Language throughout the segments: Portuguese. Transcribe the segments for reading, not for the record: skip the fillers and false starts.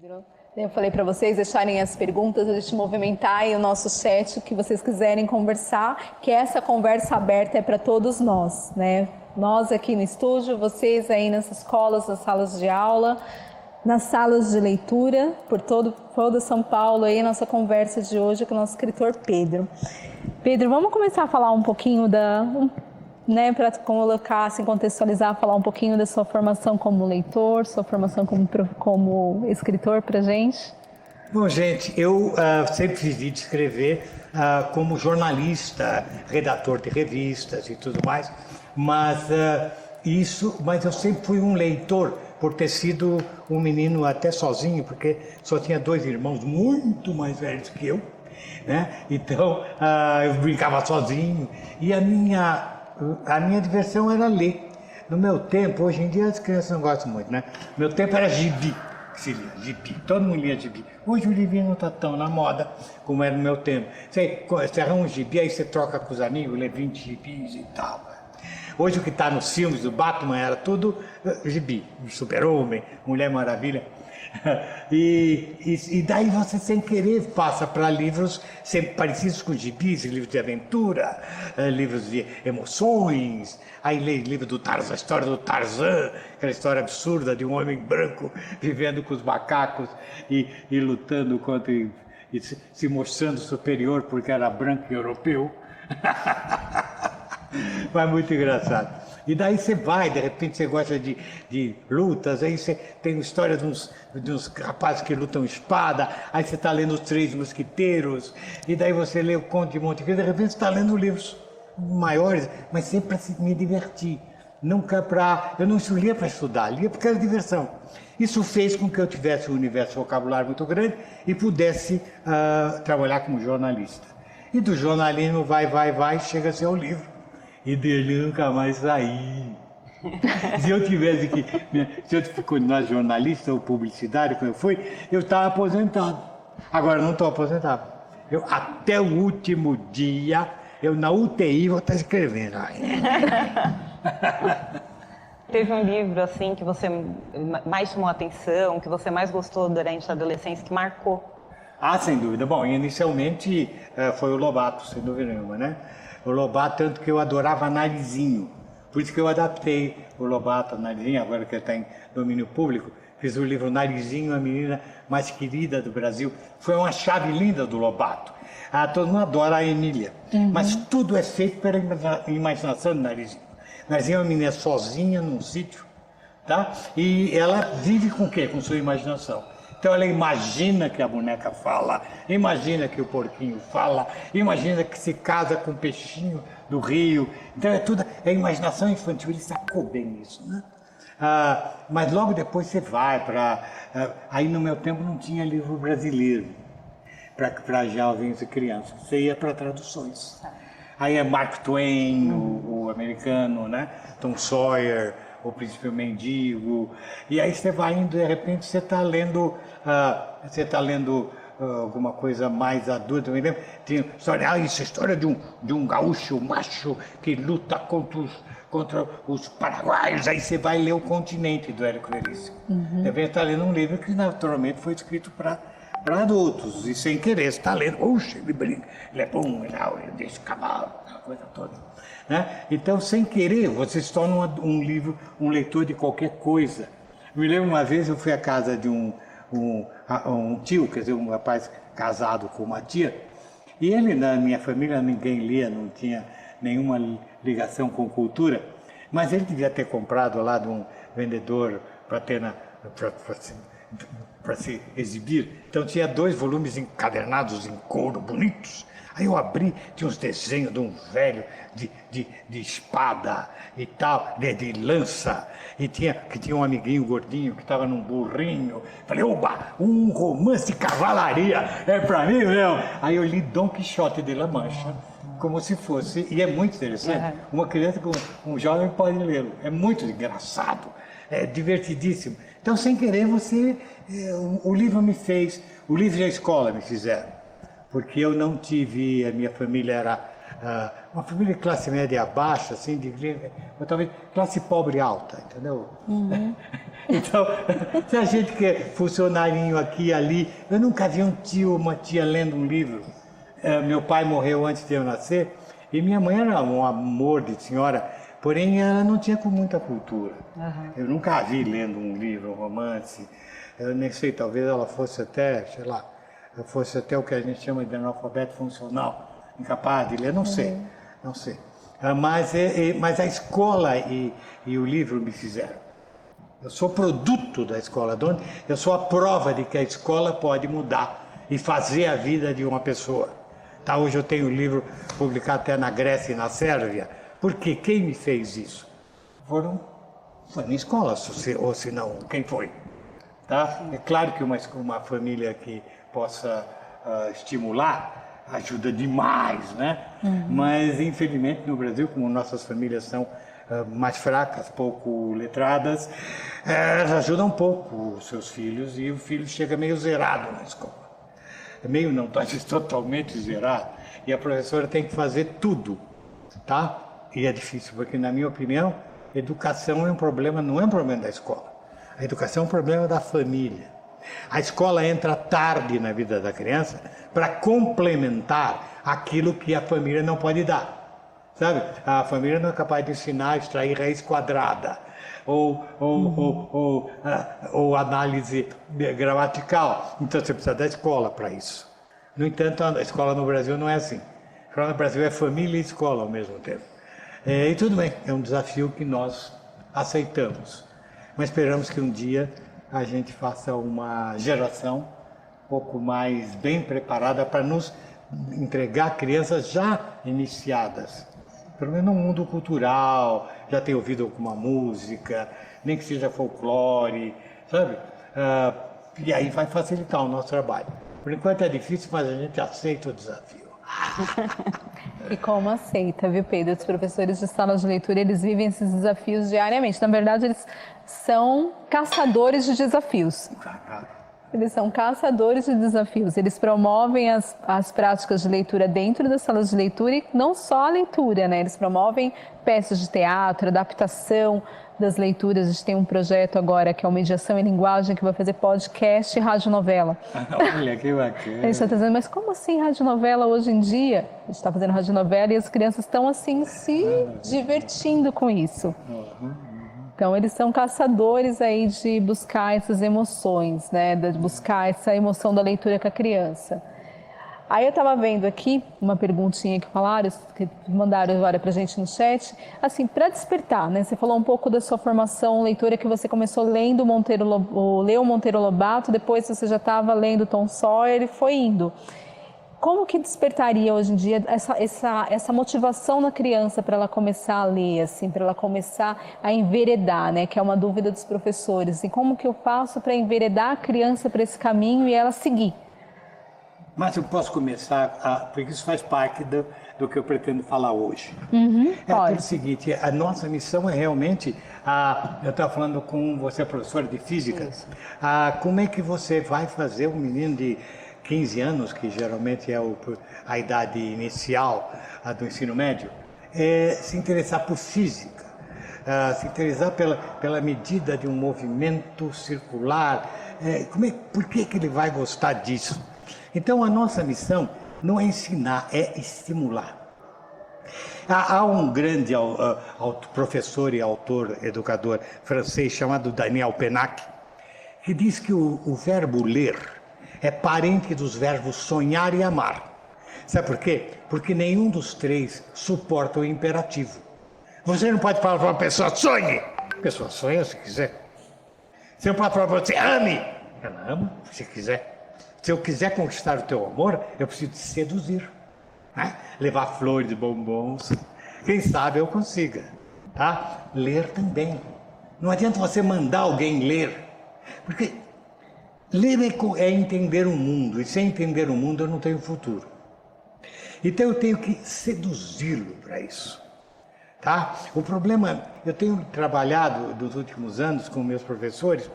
Pedro, eu falei para vocês deixarem as perguntas, a gente movimentar aí o nosso chat, o que vocês quiserem conversar, que essa conversa aberta é para todos nós, né? Nós aqui no estúdio, vocês aí nas escolas, nas salas de aula, nas salas de leitura, por todo São Paulo, aí nossa conversa de hoje com o nosso escritor Pedro. Pedro, vamos começar a falar um pouquinho né, para colocar, assim, contextualizar, falar um pouquinho da sua formação como leitor, sua formação como escritor para a gente? Bom, gente, eu sempre vivi de escrever como jornalista, redator de revistas e tudo mais, mas eu sempre fui um leitor, por ter sido um menino até sozinho, porque só tinha 2 irmãos muito mais velhos que eu, né? Então eu brincava sozinho e a minha diversão era ler. No meu tempo, hoje em dia as crianças não gostam muito, né? No meu tempo era gibi, que se lia, gibi. Todo mundo lia gibi. Hoje o livrinho não está tão na moda como era no meu tempo. Você arruma um gibi, aí você troca com os amigos, lê 20 gibis e tal. Hoje o que está nos filmes do Batman era tudo gibi. Super-Homem, Mulher Maravilha. E daí você sem querer passa para livros sempre parecidos com gibis, livros de aventura, livros de emoções, aí lê livro do Tarzan, a história do Tarzan, aquela história absurda de um homem branco vivendo com os macacos e lutando contra e se mostrando superior porque era branco e europeu. Mas muito engraçado. E daí você vai, de repente você gosta de lutas, aí você tem uma história de uns rapazes que lutam espada, aí você está lendo Os 3 Mosquiteiros, e daí você lê o Conde de Monte Cristo, de repente você está lendo livros maiores, mas sempre para me divertir. Nunca eu não lia para estudar, lia porque era diversão. Isso fez com que eu tivesse um universo vocabulário muito grande e pudesse trabalhar como jornalista. E do jornalismo vai, chega a ser o livro. E dele nunca mais saí. Se eu continuar jornalista ou publicitário, como eu fui, eu estava aposentado. Agora não estou aposentado. Até o último dia, na UTI vou estar escrevendo. Teve um livro assim que você mais chamou a atenção, que você mais gostou durante a adolescência, que marcou? Sem dúvida. Bom, inicialmente foi o Lobato, sem dúvida nenhuma, né? O Lobato, tanto que eu adorava Narizinho. Por isso que eu adaptei o Lobato a Narizinho, agora que ele está em domínio público. Fiz o livro Narizinho, a menina mais querida do Brasil. Foi uma chave linda do Lobato. Todo mundo adora a Emília. Uhum. Mas tudo é feito pela imaginação do Narizinho. Narizinho é uma menina sozinha num sítio, tá? E ela vive com o quê? Com sua imaginação. Então ela imagina que a boneca fala, imagina que o porquinho fala, imagina que se casa com o peixinho do rio. Então é imaginação infantil, ele sacou bem nisso, né? Mas logo depois você vai para... aí no meu tempo não tinha livro brasileiro para jovens e crianças, você ia para traduções. Aí é Mark Twain, o americano, né? Tom Sawyer, O Príncipe Mendigo, e aí você vai indo, de repente você está lendo, alguma coisa mais adulta. Eu me lembro, tinha essa história de um gaúcho macho que luta contra os paraguaios, aí você vai ler O Continente, do Érico Veríssimo. De repente está lendo um livro que naturalmente foi escrito para adultos, e sem querer, você está lendo, ele brinca, ele é bom, ele deixa o cavalo, aquela coisa toda. Né? Então, sem querer, você se torna um leitor de qualquer coisa. Me lembro uma vez, eu fui à casa de um tio, quer dizer, um rapaz casado com uma tia, e ele, na minha família, ninguém lia, não tinha nenhuma ligação com cultura, mas ele devia ter comprado lá de um vendedor para se exibir. Então tinha 2 volumes encadernados em couro, bonitos. Aí eu abri, tinha uns desenhos de um velho de espada e tal, de lança, e tinha um amiguinho gordinho que estava num burrinho. Falei, oba, um romance de cavalaria, é para mim, meu? Aí eu li Dom Quixote de La Mancha, como se fosse, e é muito interessante, uma criança, um jovem pode lê-lo, é muito engraçado, é divertidíssimo. Então, sem querer, o livro me fez, o livro e a escola me fizeram, porque eu não tive, a minha família era uma família de classe média baixa, assim, talvez classe pobre alta, entendeu? Então, se a gente quer funcionarinho aqui e ali, eu nunca vi um tio ou uma tia lendo um livro. Meu pai morreu antes de eu nascer e minha mãe era um amor de senhora, porém ela não tinha muita cultura. Eu nunca a vi lendo um livro, um romance. Eu nem sei, talvez ela fosse até, sei lá, fosse até o que a gente chama de analfabeto funcional, incapaz de ler, não sei. Mas a escola e o livro me fizeram. Eu sou produto da escola, eu sou a prova de que a escola pode mudar e fazer a vida de uma pessoa. Tá, hoje eu tenho um livro publicado até na Grécia e na Sérvia. Por quê? Quem me fez isso? Foi minha escola, ou se não, quem foi? Tá? É claro que uma família que possa estimular ajuda demais, né? Mas, infelizmente, no Brasil, como nossas famílias são mais fracas, pouco letradas, elas ajudam um pouco os seus filhos e o filho chega meio zerado na escola. Meio não, talvez totalmente zerado. E a professora tem que fazer tudo, tá? E é difícil, porque, na minha opinião, educação é um problema, não é um problema da escola. A educação é um problema da família. A escola entra tarde na vida da criança para complementar aquilo que a família não pode dar. Sabe? A família não é capaz de ensinar a extrair raiz quadrada ou análise gramatical. Então você precisa da escola para isso. No entanto, a escola no Brasil não é assim. A escola no Brasil é família e escola ao mesmo tempo. E tudo bem, é um desafio que nós aceitamos. Mas esperamos que um dia a gente faça uma geração um pouco mais bem preparada para nos entregar crianças já iniciadas. Pelo menos no mundo cultural, já ter ouvido alguma música, nem que seja folclore, sabe? E aí vai facilitar o nosso trabalho. Por enquanto é difícil, mas a gente aceita o desafio. E como aceita, viu, Pedro? Os professores de sala de leitura, eles vivem esses desafios diariamente. Na verdade, eles são caçadores de desafios. Eles são caçadores de desafios. Eles promovem as práticas de leitura dentro das salas de leitura e não só a leitura, né? Eles promovem peças de teatro, adaptação das leituras. A gente tem um projeto agora que é o Mediação em Linguagem, que vai fazer podcast e radionovela. Olha, que bacana. A gente está dizendo, mas como assim radionovela hoje em dia? A gente está fazendo radionovela e as crianças estão assim se divertindo com isso. Então, eles são caçadores aí de buscar essas emoções, né? De buscar essa emoção da leitura com a criança. Aí eu estava vendo aqui uma perguntinha que mandaram agora para a gente no chat, assim, para despertar, né? Você falou um pouco da sua formação leitora, que você começou lendo leu Monteiro Lobato, depois você já estava lendo Tom Sawyer e foi indo. Como que despertaria hoje em dia essa motivação na criança para ela começar a ler, assim, para ela começar a enveredar, né? Que é uma dúvida dos professores. E como que eu faço para enveredar a criança para esse caminho e ela seguir? Mas eu posso começar, porque isso faz parte do que eu pretendo falar hoje. Pode. É o seguinte, a nossa missão é realmente, eu estava falando com você, professora de física, como é que você vai fazer um menino de 15 anos, que geralmente é a idade inicial do ensino médio, se interessar por física, se interessar pela medida de um movimento circular. Por que ele vai gostar disso? Então, a nossa missão não é ensinar, é estimular. Há um grande professor e autor, educador francês chamado Daniel Pennac, que diz que o verbo ler é parente dos verbos sonhar e amar. Sabe por quê? Porque nenhum dos três suporta o imperativo. Você não pode falar para uma pessoa, sonhe! A pessoa sonha se quiser. Você não pode falar para você, ame! Ela ama se quiser. Se eu quiser conquistar o teu amor, eu preciso te seduzir. Né? Levar flores, bombons. Quem sabe eu consiga. Tá? Ler também. Não adianta você mandar alguém ler. Porque ler é entender o mundo. E sem entender o mundo eu não tenho futuro. Então eu tenho que seduzi-lo para isso. Tá? O problema, eu tenho trabalhado nos últimos anos com meus professores,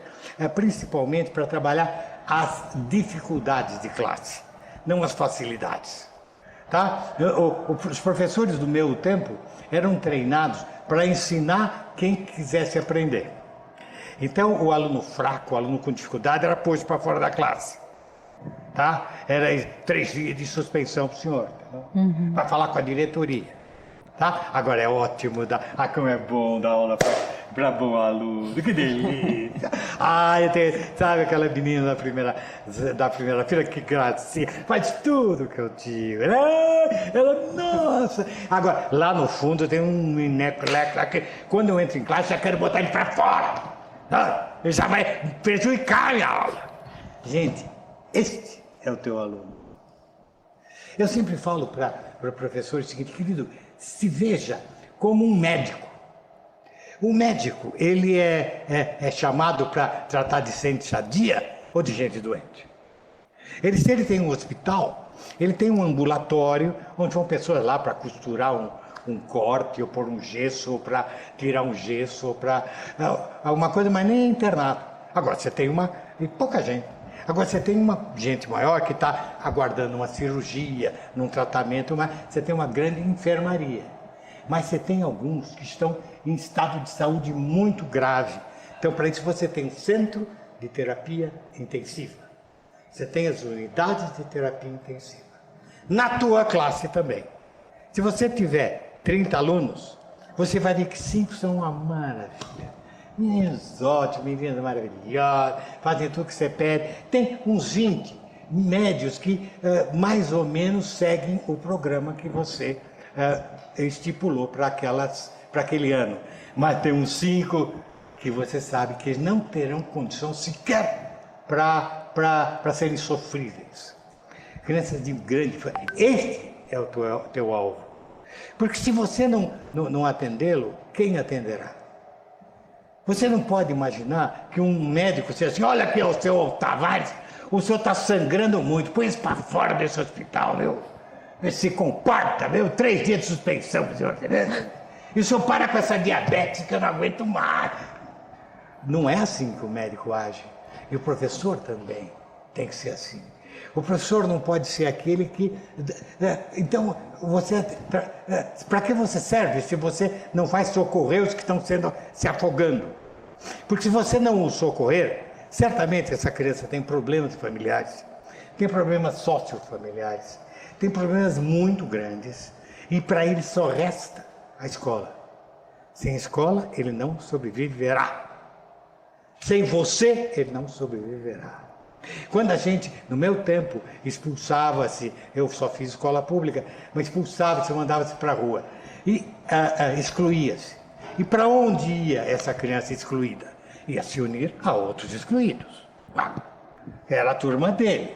principalmente para trabalhar as dificuldades de classe, não as facilidades. Tá? Os professores do meu tempo eram treinados para ensinar quem quisesse aprender. Então, o aluno fraco, o aluno com dificuldade, era posto para fora da classe. Tá? Era 3 dias de suspensão para o senhor, para falar com a diretoria. Tá? Agora é ótimo, como é bom dar aula para bom aluno, que delícia! Sabe aquela menina da primeira fila, que gracinha, faz tudo que eu digo, ela, nossa! Agora, lá no fundo tem um mineco-leco lá que, quando eu entro em classe, eu quero botar ele para fora, tá? Ele já vai prejudicar a minha aula. Gente, este é o teu aluno. Eu sempre falo para professores o seguinte: querido, se veja como um médico. O médico, ele é chamado para tratar de gente sadia ou de gente doente. Se ele tem um hospital, ele tem um ambulatório, onde vão pessoas lá para costurar um corte, ou pôr um gesso, ou para tirar um gesso, ou para alguma coisa, mas nem é internado. Agora, você tem pouca gente. Agora, você tem uma gente maior que está aguardando uma cirurgia, num tratamento, mas você tem uma grande enfermaria. Mas você tem alguns que estão em estado de saúde muito grave. Então, para isso, você tem um centro de terapia intensiva. Você tem as unidades de terapia intensiva. Na tua classe também. Se você tiver 30 alunos, você vai ver que 5 são uma maravilha. Meninos ótimos, meninas maravilhosas, fazem tudo que você pede. Tem uns 20 médios que mais ou menos seguem o programa que você estipulou para aquele ano. Mas tem uns 5 que você sabe que eles não terão condição sequer para serem sofríveis. Crianças de grande... Este é o teu alvo. Porque se você não atendê-lo, quem atenderá? Você não pode imaginar que um médico seja assim: olha aqui, o seu Tavares, o senhor está sangrando muito, põe isso para fora desse hospital, meu. Se comporta, meu, 3 dias de suspensão, senhor, entendeu? E o senhor para com essa diabetes que eu não aguento mais. Não é assim que o médico age. E o professor também tem que ser assim. O professor não pode ser aquele que... Então, para que você serve se você não vai socorrer os que estão se afogando? Porque se você não o socorrer, certamente essa criança tem problemas familiares, tem problemas sociofamiliares, tem problemas muito grandes, e para ele só resta a escola. Sem escola, ele não sobreviverá. Sem você, ele não sobreviverá. Quando a gente, no meu tempo, expulsava-se, eu só fiz escola pública, mas expulsava-se, mandava-se para a rua, e excluía-se. E para onde ia essa criança excluída? Ia se unir a outros excluídos. Era a turma dele.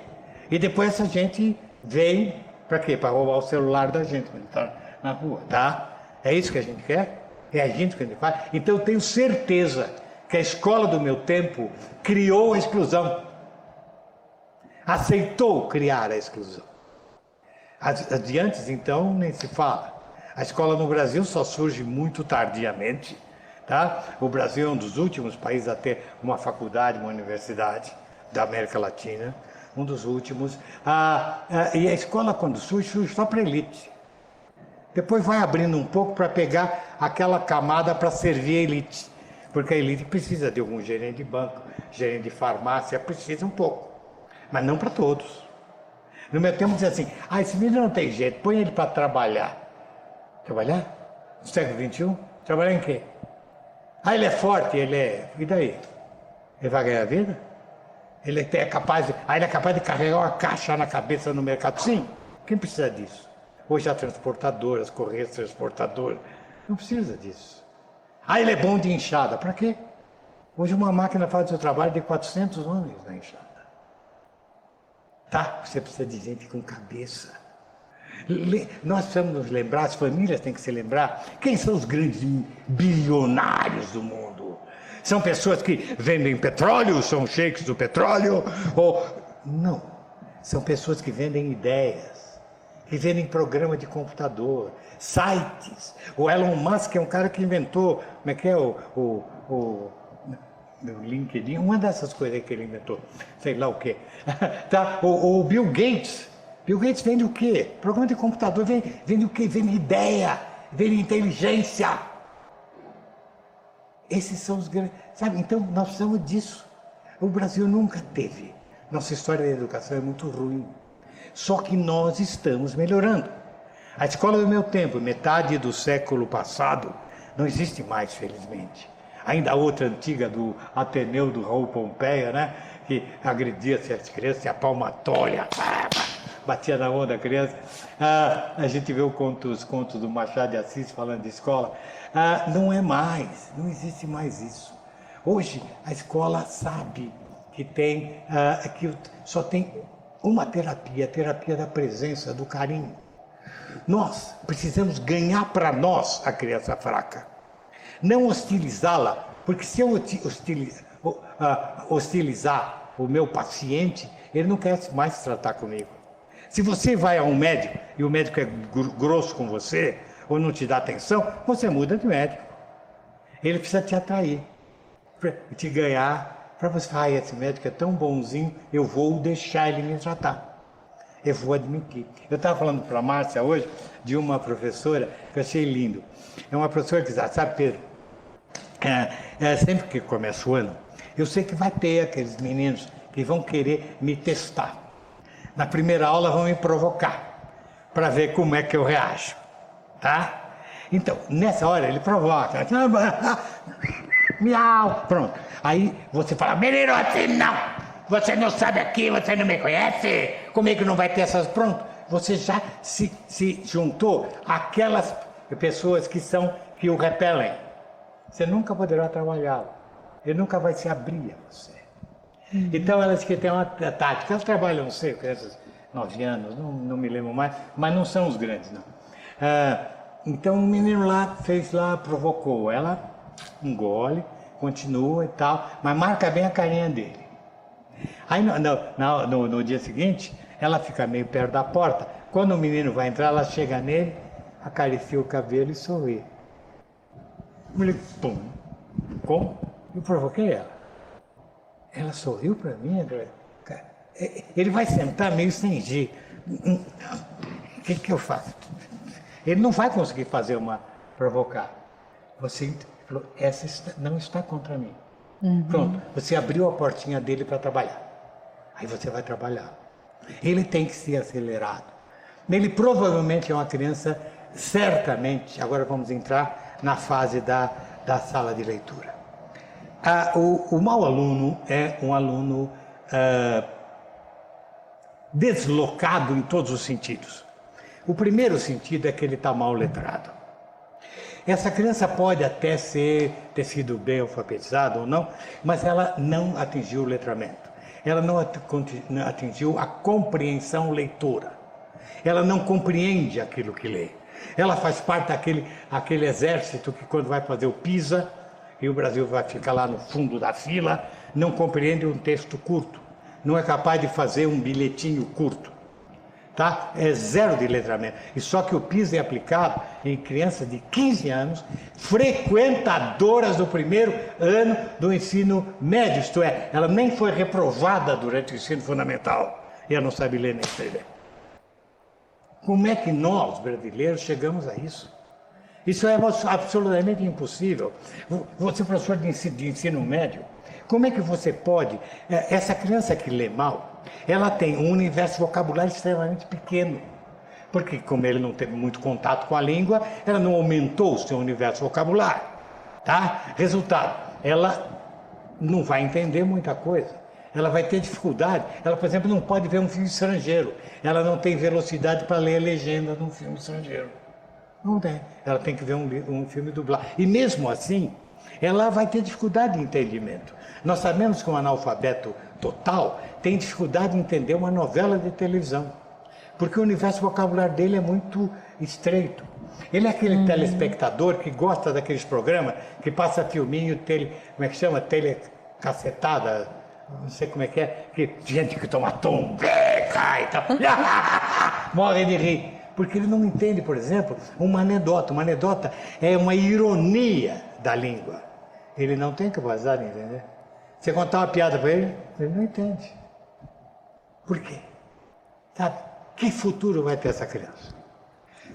E depois essa gente veio, para quê? Para roubar o celular da gente, quando está na rua, tá? É isso que a gente quer? É a gente que a gente faz? Então eu tenho certeza que a escola do meu tempo criou a exclusão. Aceitou criar a exclusão. As de antes, então, nem se fala. A escola no Brasil só surge muito tardiamente, tá? O Brasil é um dos últimos países a ter uma faculdade, uma universidade da América Latina, um dos últimos. E a escola, quando surge só para a elite. Depois vai abrindo um pouco para pegar aquela camada para servir a elite. Porque a elite precisa de algum gerente de banco, gerente de farmácia, precisa um pouco. Mas não para todos. No meu tempo dizia assim: esse menino não tem jeito, põe ele para trabalhar. Trabalhar? No século XXI? Trabalhar em quê? Ele é forte, ele é... E daí? Ele vai ganhar vida? Ele é capaz de carregar uma caixa na cabeça no mercado? Sim. Quem precisa disso? Hoje há transportadoras, correios transportadoras. Não precisa disso. Ele é bom de enxada. Para quê? Hoje uma máquina faz o seu trabalho de 400 homens na enxada. Tá? Você precisa de gente com cabeça. Nós precisamos nos lembrar, as famílias têm que se lembrar, quem são os grandes bilionários do mundo? São pessoas que vendem petróleo, são sheiks do petróleo, ou... Não, são pessoas que vendem ideias, que vendem programa de computador, sites. O Elon Musk é um cara que inventou, como é que é o LinkedIn, uma dessas coisas que ele inventou, sei lá o quê. Tá? O Bill Gates Bill Gates vende o quê? Programa de computador vende o quê? Vende ideia, vende inteligência. Esses são os grandes... Sabe, então nós precisamos disso. O Brasil nunca teve. Nossa história da educação é muito ruim. Só que nós estamos melhorando. A escola do meu tempo, metade do século passado, não existe mais, felizmente. Ainda a outra antiga do Ateneu do Raul Pompeia, né? Que agredia as crianças, a palmatória, batia na onda da criança. A gente vê os contos do Machado de Assis falando de escola. Não é mais, não existe mais isso. Hoje a escola sabe que que só tem uma terapia, a terapia da presença, do carinho. Nós precisamos ganhar para nós a criança fraca. Não hostilizá-la, porque se eu hostilizar o meu paciente, ele não quer mais tratar comigo. Se você vai a um médico e o médico é grosso com você, ou não te dá atenção, você muda de médico. Ele precisa te atrair, te ganhar, para você falar, esse médico é tão bonzinho, eu vou deixar ele me tratar. Eu vou admitir. Eu estava falando para a Márcia hoje de uma professora que eu achei lindo. É uma professora que diz, sabe, Pedro, sempre que começa o ano, eu sei que vai ter aqueles meninos que vão querer me testar. Na primeira aula vão me provocar, para ver como é que eu reajo, tá? Então, nessa hora ele provoca, miau, pronto. Aí você fala, menino, assim não, você não sabe aqui, você não me conhece, comigo não vai ter essas, pronto. Você já se juntou àquelas pessoas que o repelem. Você nunca poderá trabalhá-lo, ele nunca vai se abrir a você. Então elas que têm uma tática, elas trabalham, não sei, crianças 9 anos, não me lembro mais, mas não são os grandes, não. Então o menino lá fez lá, provocou, ela engole, continua e tal, mas marca bem a carinha dele. Aí no dia seguinte, ela fica meio perto da porta, quando o menino vai entrar, ela chega nele, acaricia o cabelo e sorri. O moleque, pum, como? Eu provoquei ela. Ela sorriu para mim, André. Ele vai sentar meio sem jeito. O que eu faço? Ele não vai conseguir provocar. Você falou, essa não está contra mim. Pronto, você abriu a portinha dele para trabalhar. Aí você vai trabalhar. Ele tem que ser acelerado. Ele provavelmente é uma criança, certamente, agora vamos entrar na fase da sala de leitura. O mau aluno é um aluno deslocado em todos os sentidos. O primeiro sentido é que ele está mal letrado. Essa criança pode até ter sido bem alfabetizada ou não, mas ela não atingiu o letramento. Ela não atingiu a compreensão leitora. Ela não compreende aquilo que lê. Ela faz parte daquele exército que quando vai fazer o PISA, e o Brasil vai ficar lá no fundo da fila, não compreende um texto curto, não é capaz de fazer um bilhetinho curto, tá? É zero de letramento. E só que o PISA é aplicado em crianças de 15 anos, frequentadoras do primeiro ano do ensino médio, isto é, ela nem foi reprovada durante o ensino fundamental, e ela não sabe ler nem escrever. Como é que nós, brasileiros, chegamos a isso? Isso é absolutamente impossível. Você é professor de ensino médio, como é que você pode... Essa criança que lê mal, ela tem um universo vocabulário extremamente pequeno. Porque como ele não teve muito contato com a língua, ela não aumentou o seu universo vocabulário. Tá? Resultado, ela não vai entender muita coisa. Ela vai ter dificuldade. Ela, por exemplo, não pode ver um filme estrangeiro. Ela não tem velocidade para ler a legenda de um filme estrangeiro. Não tem. Ela tem que ver um filme dublado. E mesmo assim, ela vai ter dificuldade de entendimento. Nós sabemos que um analfabeto total tem dificuldade de entender uma novela de televisão. Porque o universo vocabulário dele é muito estreito. Ele é aquele telespectador que gosta daqueles programas que passa filminho, como é que chama? Telecacetada, não sei como é que gente que toma tom, cai e tal, morre de rir. Porque ele não entende, por exemplo, uma anedota. Uma anedota é uma ironia da língua. Ele não tem capacidade de entender. Você contar uma piada para ele, ele não entende. Por quê? Sabe? Que futuro vai ter essa criança?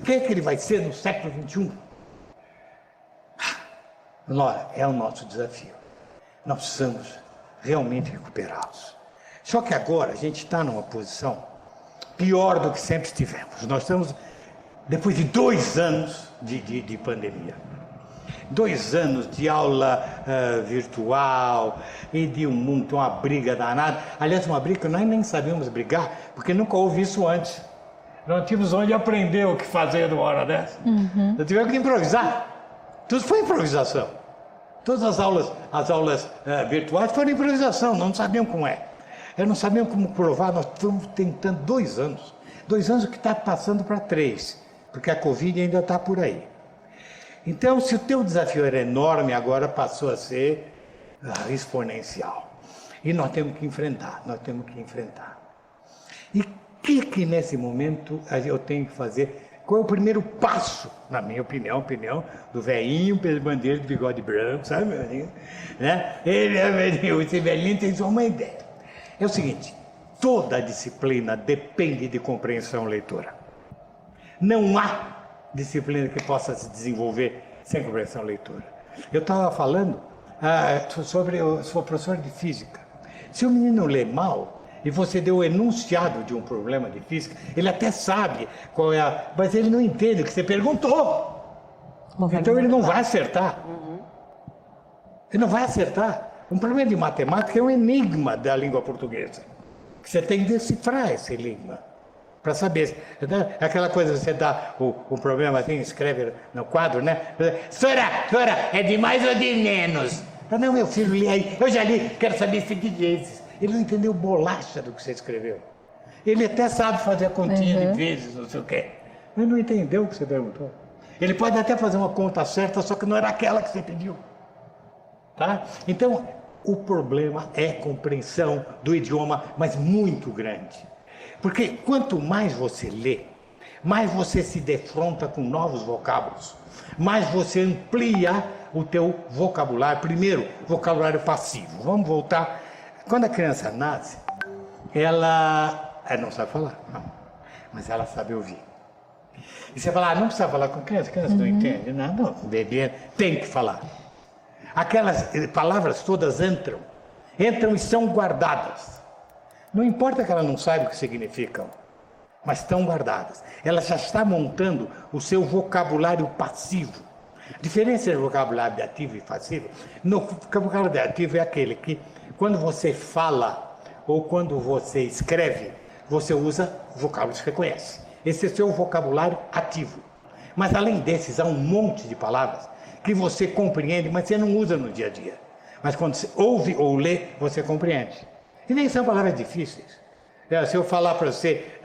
Quem é que ele vai ser no século XXI? É o nosso desafio. Nós precisamos realmente recuperá-los. Só que agora a gente está numa posição pior do que sempre estivemos. Nós estamos, depois de 2 anos de pandemia, 2 anos de aula virtual e de um mundo, uma briga danada. Aliás, uma briga que nós nem sabíamos brigar, porque nunca houve isso antes. Não tínhamos onde aprender o que fazer numa hora dessa. Nós tivemos que improvisar. Tudo foi improvisação. Todas as aulas virtuais foram improvisação, não sabíamos como é. Eu não sabia como provar, nós estamos tentando 2 anos. 2 anos que está passando para 3, porque a Covid ainda está por aí. Então, se o teu desafio era enorme, agora passou a ser exponencial. E nós temos que enfrentar. E o que nesse momento eu tenho que fazer? Qual é o primeiro passo, na minha opinião, do velhinho, Pedro Bandeira de bigode branco, sabe, meu velhinho? Né? Esse velhinho tem só uma ideia. É o seguinte, toda disciplina depende de compreensão leitora. Não há disciplina que possa se desenvolver sem compreensão leitora. Eu estava falando eu sou professor de física. Se o menino lê mal, e você deu o enunciado de um problema de física, ele até sabe qual é mas ele não entende o que você perguntou. Então ele não vai acertar. Ele não vai acertar. Um problema de matemática é um enigma da língua portuguesa. Você tem que decifrar esse enigma para saber. Aquela coisa, você dá o problema assim, escreve no quadro, né? Senhora, é de mais ou de menos? Não, meu filho, li aí. Eu já li, quero saber se de vezes. Ele não entendeu bolacha do que você escreveu. Ele até sabe fazer a continha de vezes, não sei o quê. Mas não entendeu o que você perguntou. Ele pode até fazer uma conta certa, só que não era aquela que você pediu. Tá? Então, o problema é compreensão do idioma, mas muito grande. Porque quanto mais você lê, mais você se defronta com novos vocábulos, mais você amplia o teu vocabulário. Primeiro, vocabulário passivo. Vamos voltar. Quando a criança nasce, ela não sabe falar, não, mas ela sabe ouvir. E você fala, não precisa falar com criança não entende nada, não, o bebê tem que falar. Aquelas palavras todas entram e são guardadas. Não importa que ela não saiba o que significam, mas estão guardadas. Ela já está montando o seu vocabulário passivo. A diferença entre vocabulário ativo e passivo, no vocabulário ativo é aquele que, quando você fala ou quando você escreve, você usa vocábulos que você conhece. Esse é o seu vocabulário ativo. Mas além desses, há um monte de palavras que você compreende, mas você não usa no dia a dia. Mas quando você ouve ou lê, você compreende. E nem são palavras difíceis. Se eu falar para você,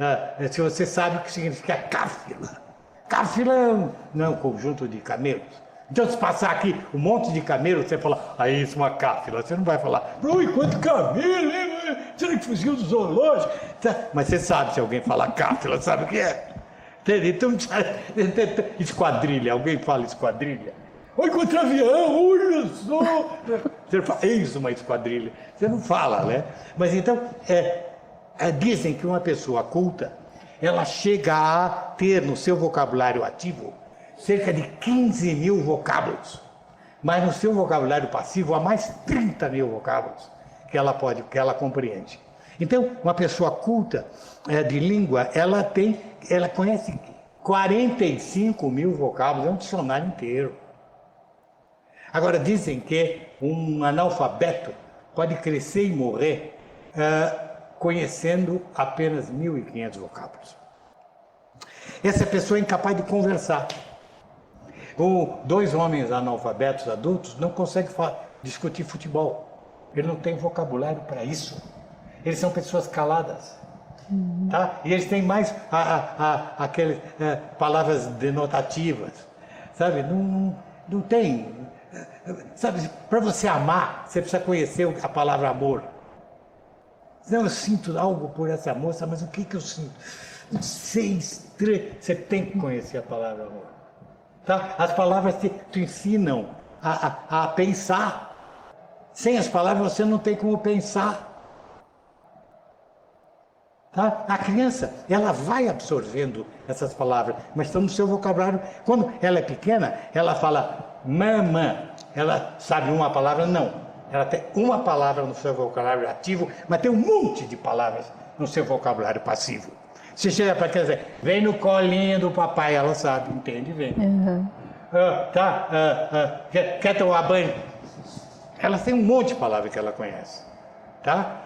se você sabe o que significa cáfila. Cáfila não é um conjunto de camelos. Então, se passar aqui um monte de camelo, você fala, isso é uma cáfila. Você não vai falar, ui, quanto camelo, hein? Será que fugiu do zoológico? Mas você sabe, se alguém falar cáfila, sabe o que é? Então, esquadrilha, alguém fala esquadrilha? Oi, contra avião, olha só! Você fala, eis uma esquadrilha. Você não fala, né? Mas então, dizem que uma pessoa culta, ela chega a ter no seu vocabulário ativo cerca de 15 mil vocábulos. Mas no seu vocabulário passivo há mais 30 mil vocábulos que ela compreende. Então, uma pessoa culta de língua, ela conhece 45 mil vocábulos, é um dicionário inteiro. Agora, dizem que um analfabeto pode crescer e morrer conhecendo apenas 1.500 vocábulos. Essa pessoa é incapaz de conversar. 2 homens analfabetos adultos não conseguem discutir futebol. Ele não tem vocabulário para isso. Eles são pessoas caladas. Tá? E eles têm mais aquelas palavras denotativas. Sabe? Não tem. Sabe, para você amar, você precisa conhecer a palavra amor. Não, eu sinto algo por essa moça, mas o que eu sinto? Não sei, você tem que conhecer a palavra amor. Tá? As palavras te ensinam a pensar. Sem as palavras você não tem como pensar. Tá? A criança, ela vai absorvendo essas palavras, mas estão no seu vocabulário. Quando ela é pequena, ela fala mamã. Ela sabe uma palavra? Não. Ela tem uma palavra no seu vocabulário ativo, mas tem um monte de palavras no seu vocabulário passivo. Se chega para a criança, vem no colinho do papai, ela sabe, entende, vem. Quer tomar banho? Ela tem um monte de palavras que ela conhece. Tá?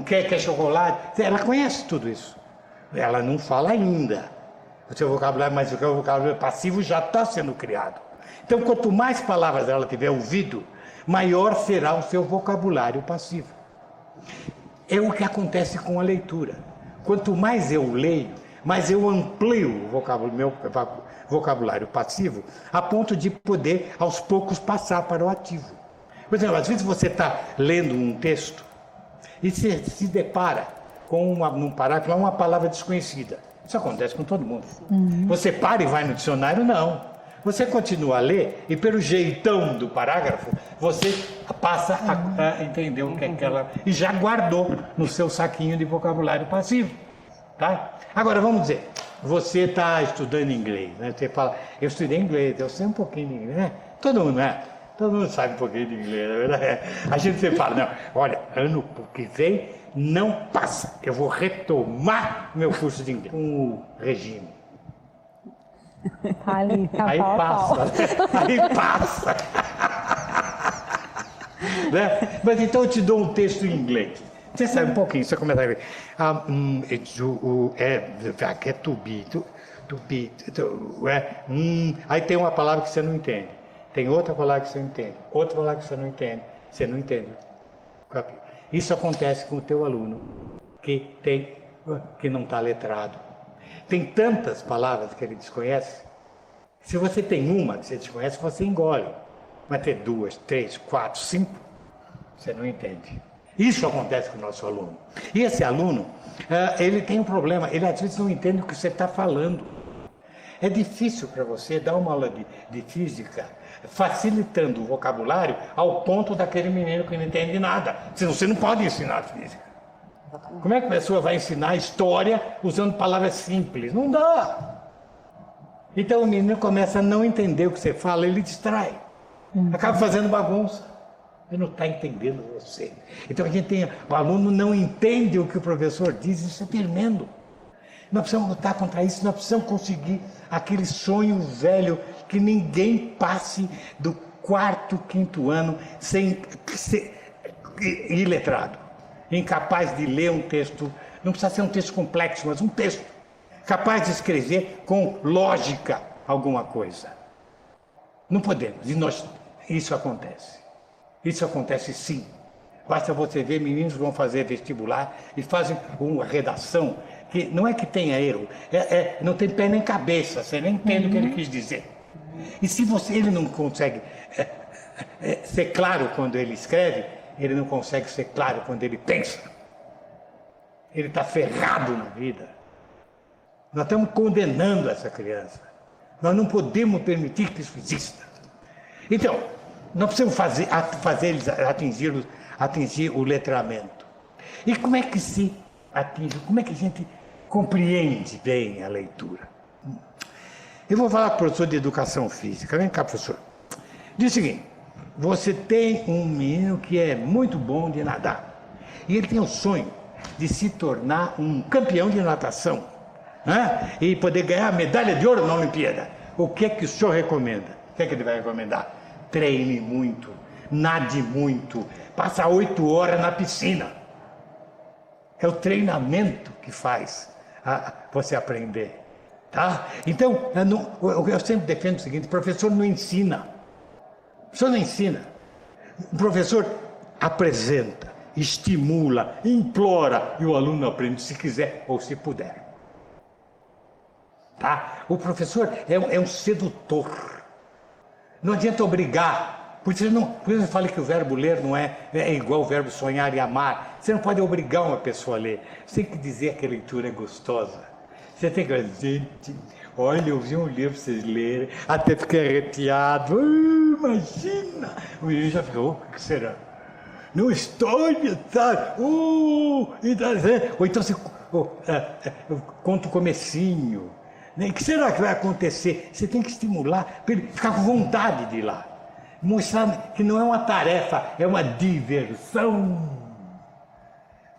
Quer chocolate? Ela conhece tudo isso. Ela não fala ainda o seu vocabulário, mas o vocabulário passivo já está sendo criado. Então, quanto mais palavras ela tiver ouvido, maior será o seu vocabulário passivo. É o que acontece com a leitura. Quanto mais eu leio, mais eu amplio o meu vocabulário passivo, a ponto de poder, aos poucos, passar para o ativo. Por exemplo, às vezes você está lendo um texto e se depara com num parágrafo uma palavra desconhecida. Isso acontece com todo mundo. Você para e vai no dicionário? Não. Você continua a ler e pelo jeitão do parágrafo, você passa a entender o que é aquela... E já guardou no seu saquinho de vocabulário passivo. Tá? Agora, vamos dizer, você está estudando inglês, né? Você fala, eu estudei inglês, eu sei um pouquinho de inglês, né? Todo mundo, né? Todo mundo sabe um pouquinho de inglês, não é verdade? A gente sempre fala, não, olha, ano que vem não passa, eu vou retomar meu curso de inglês com o regime. Ali, tá Aí passa, aí passa. Né? Mas então eu te dou um texto em inglês. Você sabe um pouquinho, você começa a ver. Aí tem uma palavra que você não entende. Tem outra palavra que você não entende. Outra palavra que você não entende. Você não entende. Isso acontece com o teu aluno que não está letrado. Tem tantas palavras que ele desconhece. Se você tem uma que você desconhece, você engole. Mas ter 2, 3, 4, 5, você não entende. Isso acontece com o nosso aluno. E esse aluno, ele tem um problema. Ele às vezes não entende o que você está falando. É difícil para você dar uma aula de física facilitando o vocabulário ao ponto daquele menino que não entende nada. Senão você não pode ensinar física. Como é que a pessoa vai ensinar história usando palavras simples? Não dá. Então o menino começa a não entender o que você fala, ele distrai. Acaba fazendo bagunça. Ele não está entendendo você. Então o aluno não entende o que o professor diz, isso é tremendo. Nós precisamos lutar contra isso, nós precisamos conseguir aquele sonho velho que ninguém passe do 4º, 5º ano sem ser iletrado. Incapaz de ler um texto, não precisa ser um texto complexo, mas um texto. Capaz de escrever com lógica alguma coisa. Não podemos, isso acontece. Isso acontece sim. Basta você ver meninos que vão fazer vestibular e fazem uma redação que não é que tenha erro, não tem pé nem cabeça, você nem entende o que ele quis dizer. E se ele não consegue ser claro quando ele escreve, ele não consegue ser claro quando ele pensa. Ele está ferrado na vida. Nós estamos condenando essa criança. Nós não podemos permitir que isso exista. Então, nós precisamos fazer eles atingir o letramento. E como é que se atinge? Como é que a gente compreende bem a leitura? Eu vou falar com o professor de educação física. Vem cá, professor. Diz o seguinte, você tem um menino que é muito bom de nadar. E ele tem o sonho de se tornar um campeão de natação. Né? E poder ganhar medalha de ouro na Olimpíada. O que é que o senhor recomenda? O que é que ele vai recomendar? Treine muito, nade muito, passa 8 horas na piscina. É o treinamento que faz você aprender. Tá? Então, eu sempre defendo o seguinte, o professor não ensina. O professor não ensina. O professor apresenta, estimula, implora, e o aluno aprende se quiser ou se puder. Tá? O professor é um sedutor. Não adianta obrigar. Por isso eu falei que o verbo ler não é igual o verbo sonhar e amar. Você não pode obrigar uma pessoa a ler. Você tem que dizer que a leitura é gostosa. Você tem que dizer, gente, olha, eu vi um livro para vocês lerem, até fiquei arrepiado. Imagina! O menino já ficou, o que será? não estou interessado, ou então você conta o comecinho, né? O que será que vai acontecer? Você tem que estimular para ele ficar com vontade de ir lá. Mostrar que não é uma tarefa, é uma diversão.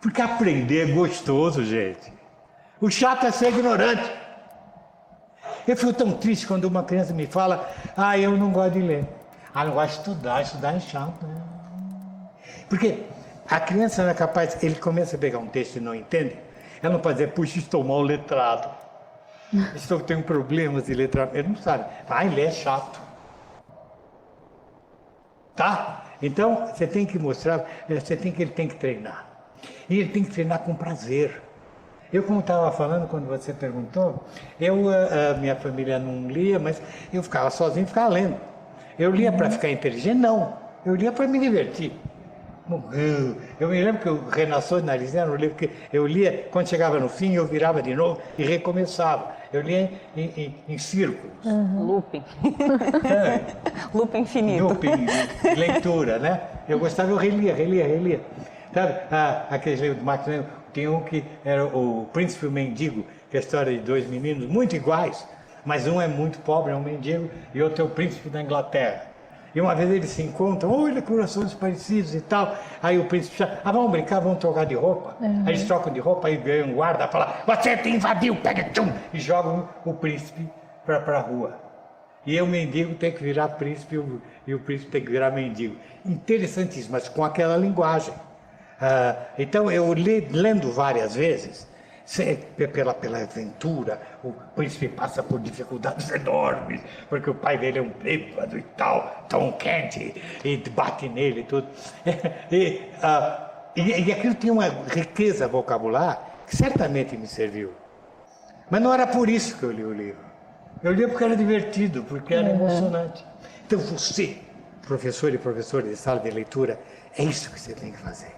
Porque aprender é gostoso, gente. O chato é ser ignorante. Eu fico tão triste quando uma criança me fala, eu não gosto de ler. Não gosto de estudar é chato. Né? Porque a criança não é capaz, ele começa a pegar um texto e não entende, ela não pode dizer, puxa, estou mal letrado. Estou tendo problemas de letramento. Ele não sabe. Ler é chato. Tá? Então, você tem que mostrar, ele tem que treinar. E ele tem que treinar com prazer. Eu, como estava falando quando você perguntou, minha família não lia, mas eu ficava sozinho e ficava lendo. Eu lia para ficar inteligente? Não. Eu lia para me divertir. Eu me lembro que o Renaissance na Lisina era um livro que eu lia, quando chegava no fim, eu virava de novo e recomeçava. Eu lia em círculos. Looping. Looping infinito. Looping, leitura, né? Eu gostava, eu relia. Sabe, aquele livro do Max Weber, tem um que era o Príncipe e o Mendigo, que é a história de dois meninos muito iguais, mas um é muito pobre, é um mendigo, e outro é o príncipe da Inglaterra. E uma vez eles se encontram, olha, corações parecidos e tal. Aí o príncipe chama, vamos brincar, vamos trocar de roupa. Aí eles trocam de roupa, aí ganham um guarda, fala, você te invadiu, pega, tchum, e jogam o príncipe para a rua. E o mendigo tem que virar príncipe e o príncipe tem que virar mendigo. Interessantíssimo, mas com aquela linguagem. Então eu lendo várias vezes, pela aventura, o príncipe passa por dificuldades enormes, porque o pai dele é um bêbado e tal, tão quente, e bate nele e tudo. E aquilo tinha uma riqueza vocabular que certamente me serviu. Mas não era por isso que eu li o livro. Eu li porque era divertido, porque era emocionante. Então você, professor e professora de sala de leitura, é isso que você tem que fazer.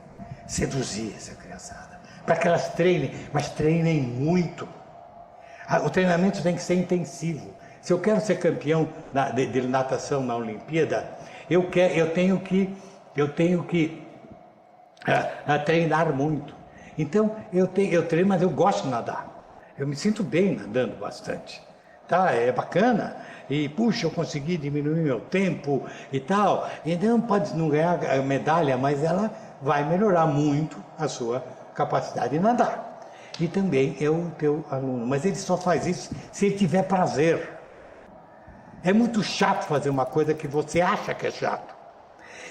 Seduzir essa criançada. Para que elas treinem, mas treinem muito. O treinamento tem que ser intensivo. Se eu quero ser campeão de natação na Olimpíada, eu tenho que treinar muito. Então, eu treino, mas eu gosto de nadar. Eu me sinto bem nadando bastante. Tá? É bacana. E, puxa, eu consegui diminuir meu tempo e tal. Então, pode não ganhar a medalha, mas ela vai melhorar muito a sua capacidade de nadar. E também é o teu aluno. Mas ele só faz isso se ele tiver prazer. É muito chato fazer uma coisa que você acha que é chato.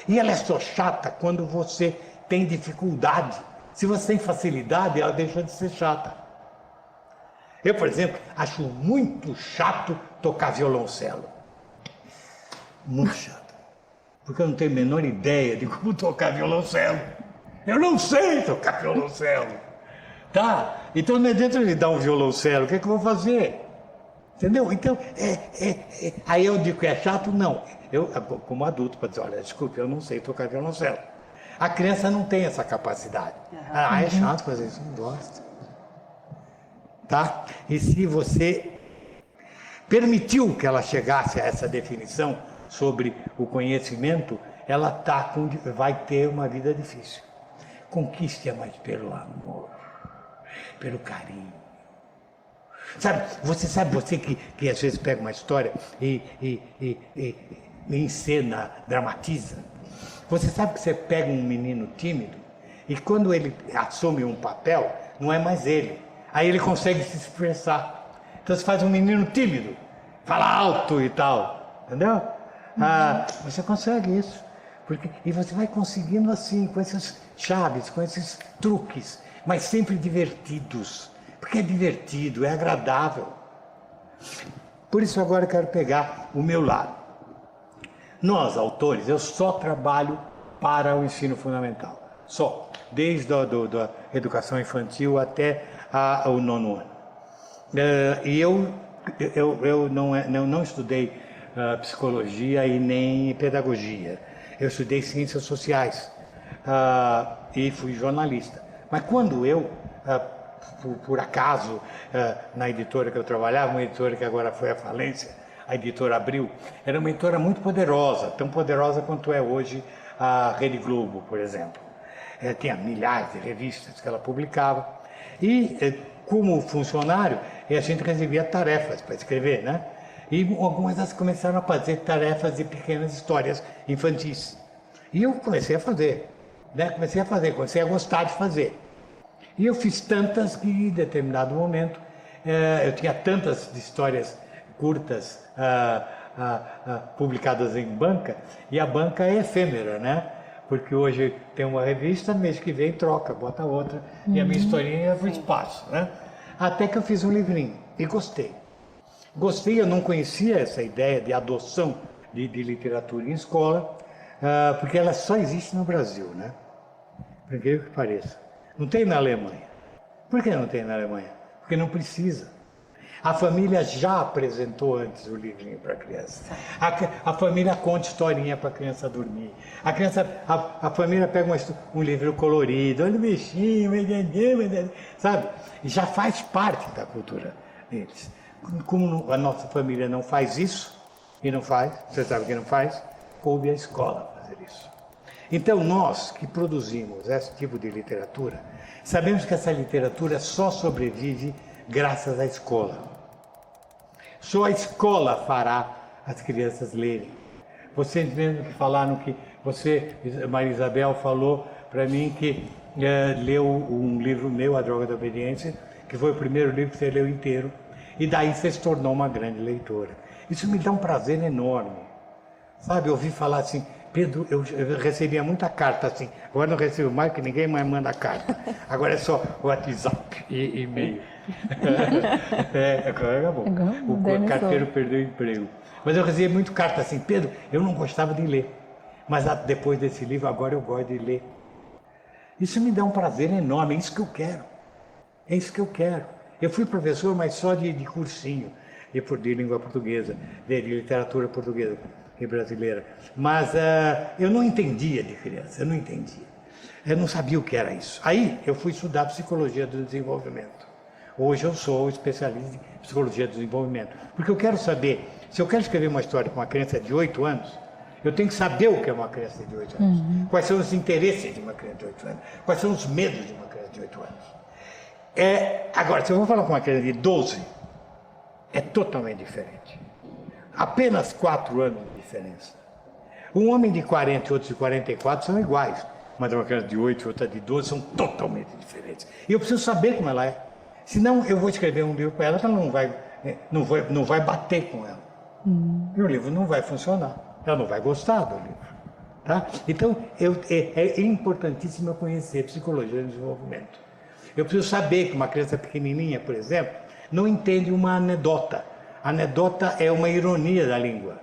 E ela é só chata quando você tem dificuldade. Se você tem facilidade, ela deixa de ser chata. Eu, por exemplo, acho muito chato tocar violoncelo. Muito chato. Porque eu não tenho a menor ideia de como tocar violoncelo. Eu não sei tocar violoncelo. Tá? Então não adianta ele dar um violoncelo. O que é que eu vou fazer? Entendeu? Então, aí eu digo que é chato? Não. Eu, como adulto, para dizer, olha, desculpe, eu não sei tocar violoncelo. A criança não tem essa capacidade. É chato fazer isso, não gosta. Tá? E se você permitiu que ela chegasse a essa definição sobre o conhecimento, ela vai ter uma vida difícil. Conquiste-a mais pelo amor, pelo carinho. Você que às vezes pega uma história e encena, dramatiza. Você sabe que você pega um menino tímido e quando ele assume um papel, não é mais ele. Aí ele consegue se expressar. Então você faz um menino tímido, fala alto e tal, entendeu? Você consegue isso. E você vai conseguindo assim, com esses chaves, com esses truques, mas sempre divertidos. Porque é divertido, é agradável. Por isso agora eu quero pegar o meu lado. Nós, autores, eu só trabalho para o ensino fundamental. Só. Desde a educação infantil até o 9º ano. E eu não estudei psicologia e nem pedagogia. Eu estudei ciências sociais e fui jornalista. Mas quando eu, por acaso, na editora que eu trabalhava, uma editora que agora foi à falência, a editora Abril, era uma editora muito poderosa, tão poderosa quanto é hoje a Rede Globo, por exemplo. Tinha milhares de revistas que ela publicava. E, como funcionário, a gente recebia tarefas para escrever, né? E algumas delas começaram a fazer tarefas de pequenas histórias infantis. E eu comecei a fazer, né? Comecei a gostar de fazer. E eu fiz tantas que, em determinado momento, eu tinha tantas histórias curtas publicadas em banca, e a banca é efêmera, né? Porque hoje tem uma revista, mês que vem troca, bota outra, e a minha historinha é pro espaço, né? Até que eu fiz um livrinho, e gostei. Gostei, eu não conhecia essa ideia de adoção de literatura em escola, porque ela só existe no Brasil, né? Por incrível que pareça. Não tem na Alemanha. Por que não tem na Alemanha? Porque não precisa. A família já apresentou antes o livrinho para a criança. A família conta historinha para a criança dormir. A família pega um livro colorido, olha o bichinho, sabe? E já faz parte da cultura deles. Como a nossa família não faz isso, e não faz, você sabe que não faz, coube a escola fazer isso. Então nós que produzimos esse tipo de literatura, sabemos que essa literatura só sobrevive graças à escola. Só a escola fará as crianças lerem. Vocês mesmo que falaram que você, Maria Isabel, falou para mim que leu um livro meu, A Droga da Obediência, que foi o primeiro livro que você leu inteiro, e daí você se tornou uma grande leitora. Isso me dá um prazer enorme. Sabe, eu ouvi falar assim, Pedro, eu recebia muita carta assim, agora não recebo mais, porque ninguém mais manda carta. Agora é só WhatsApp e e-mail. Acabou. O carteiro perdeu o emprego. Mas eu recebia muito carta assim, Pedro, eu não gostava de ler, mas depois desse livro, agora eu gosto de ler. Isso me dá um prazer enorme, é isso que eu quero. É isso que eu quero. Eu fui professor, mas só de cursinho, de língua portuguesa, de literatura portuguesa e brasileira. Mas eu não entendia de criança, eu não entendia. Eu não sabia o que era isso. Aí eu fui estudar psicologia do desenvolvimento. Hoje eu sou especialista em psicologia do desenvolvimento. Porque eu quero saber, se eu quero escrever uma história com uma criança de 8 anos, eu tenho que saber o que é uma criança de 8 anos. Quais são os interesses de uma criança de 8 anos. Quais são os medos de uma criança de 8 anos. Agora, se eu vou falar com uma criança de 12, é totalmente diferente. Apenas 4 anos de diferença. Um homem de 40 e outro de 44 são iguais. Mas uma criança de 8 e outra de 12 são totalmente diferentes. E eu preciso saber como ela é. Senão eu vou escrever um livro para ela, ela não vai bater com ela. E o livro não vai funcionar. Ela não vai gostar do livro. Tá? Então, é importantíssimo eu conhecer psicologia do desenvolvimento. Eu preciso saber que uma criança pequenininha, por exemplo, não entende uma anedota. A anedota é uma ironia da língua.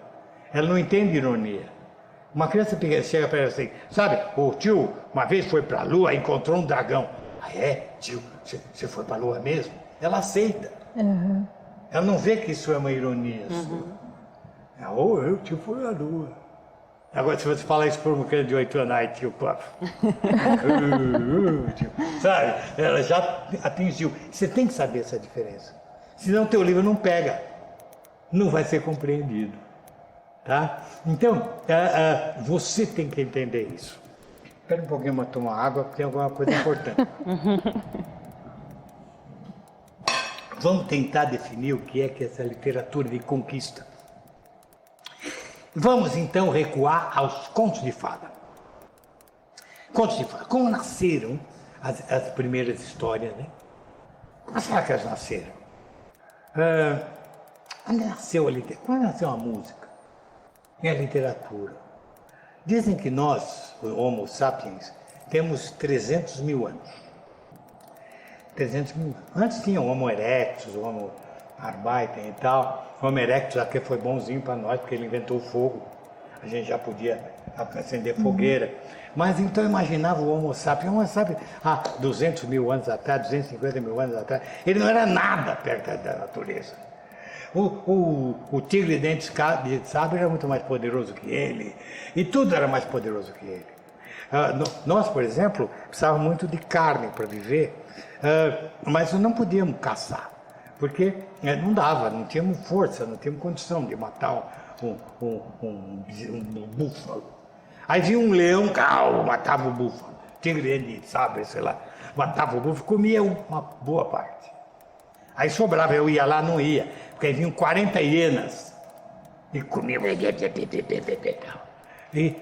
Ela não entende ironia. Uma criança pequena chega para ela assim, sabe, o tio uma vez foi para a lua e encontrou um dragão. Ah, é? Tio, você foi para a lua mesmo? Ela aceita. Ela não vê que isso é uma ironia. O tio foi à lua. Agora, se você falar isso para uma criança de 8 anos, ai, tio, pá. Sabe? Ela já atingiu. Você tem que saber essa diferença. Senão o teu livro não pega. Não vai ser compreendido. Tá? Então, você tem que entender isso. Espera um pouquinho para tomar água, porque tem alguma coisa importante. Vamos tentar definir o que é essa literatura de conquista. Vamos então recuar aos contos de fada. Contos de fada. Como nasceram as primeiras histórias, né? Como será que elas nasceram? Quando nasceu a música e a literatura? Dizem que nós, o Homo sapiens, temos 300 mil anos. 300 mil anos. Antes tinha o Homo erectus, o Homo arbeiten e tal. O Homo erectus aqui foi bonzinho para nós, porque ele inventou o fogo. A gente já podia acender fogueira. Mas então eu imaginava o Homo sapiens. O Homo sapiens, há 200 mil anos atrás, 250 mil anos atrás, ele não era nada perto da natureza. O tigre de dentes de sabre era muito mais poderoso que ele, e tudo era mais poderoso que ele. Nós, por exemplo, precisávamos muito de carne para viver, mas não podíamos caçar, porque não dava, não tínhamos força, não tínhamos condição de matar um búfalo. Aí vinha um leão, matava o búfalo. Tigre, sabe, sei lá. Matava o búfalo, comia uma boa parte. Aí sobrava, eu ia lá, não ia. Porque aí vinham 40 hienas. E comia. E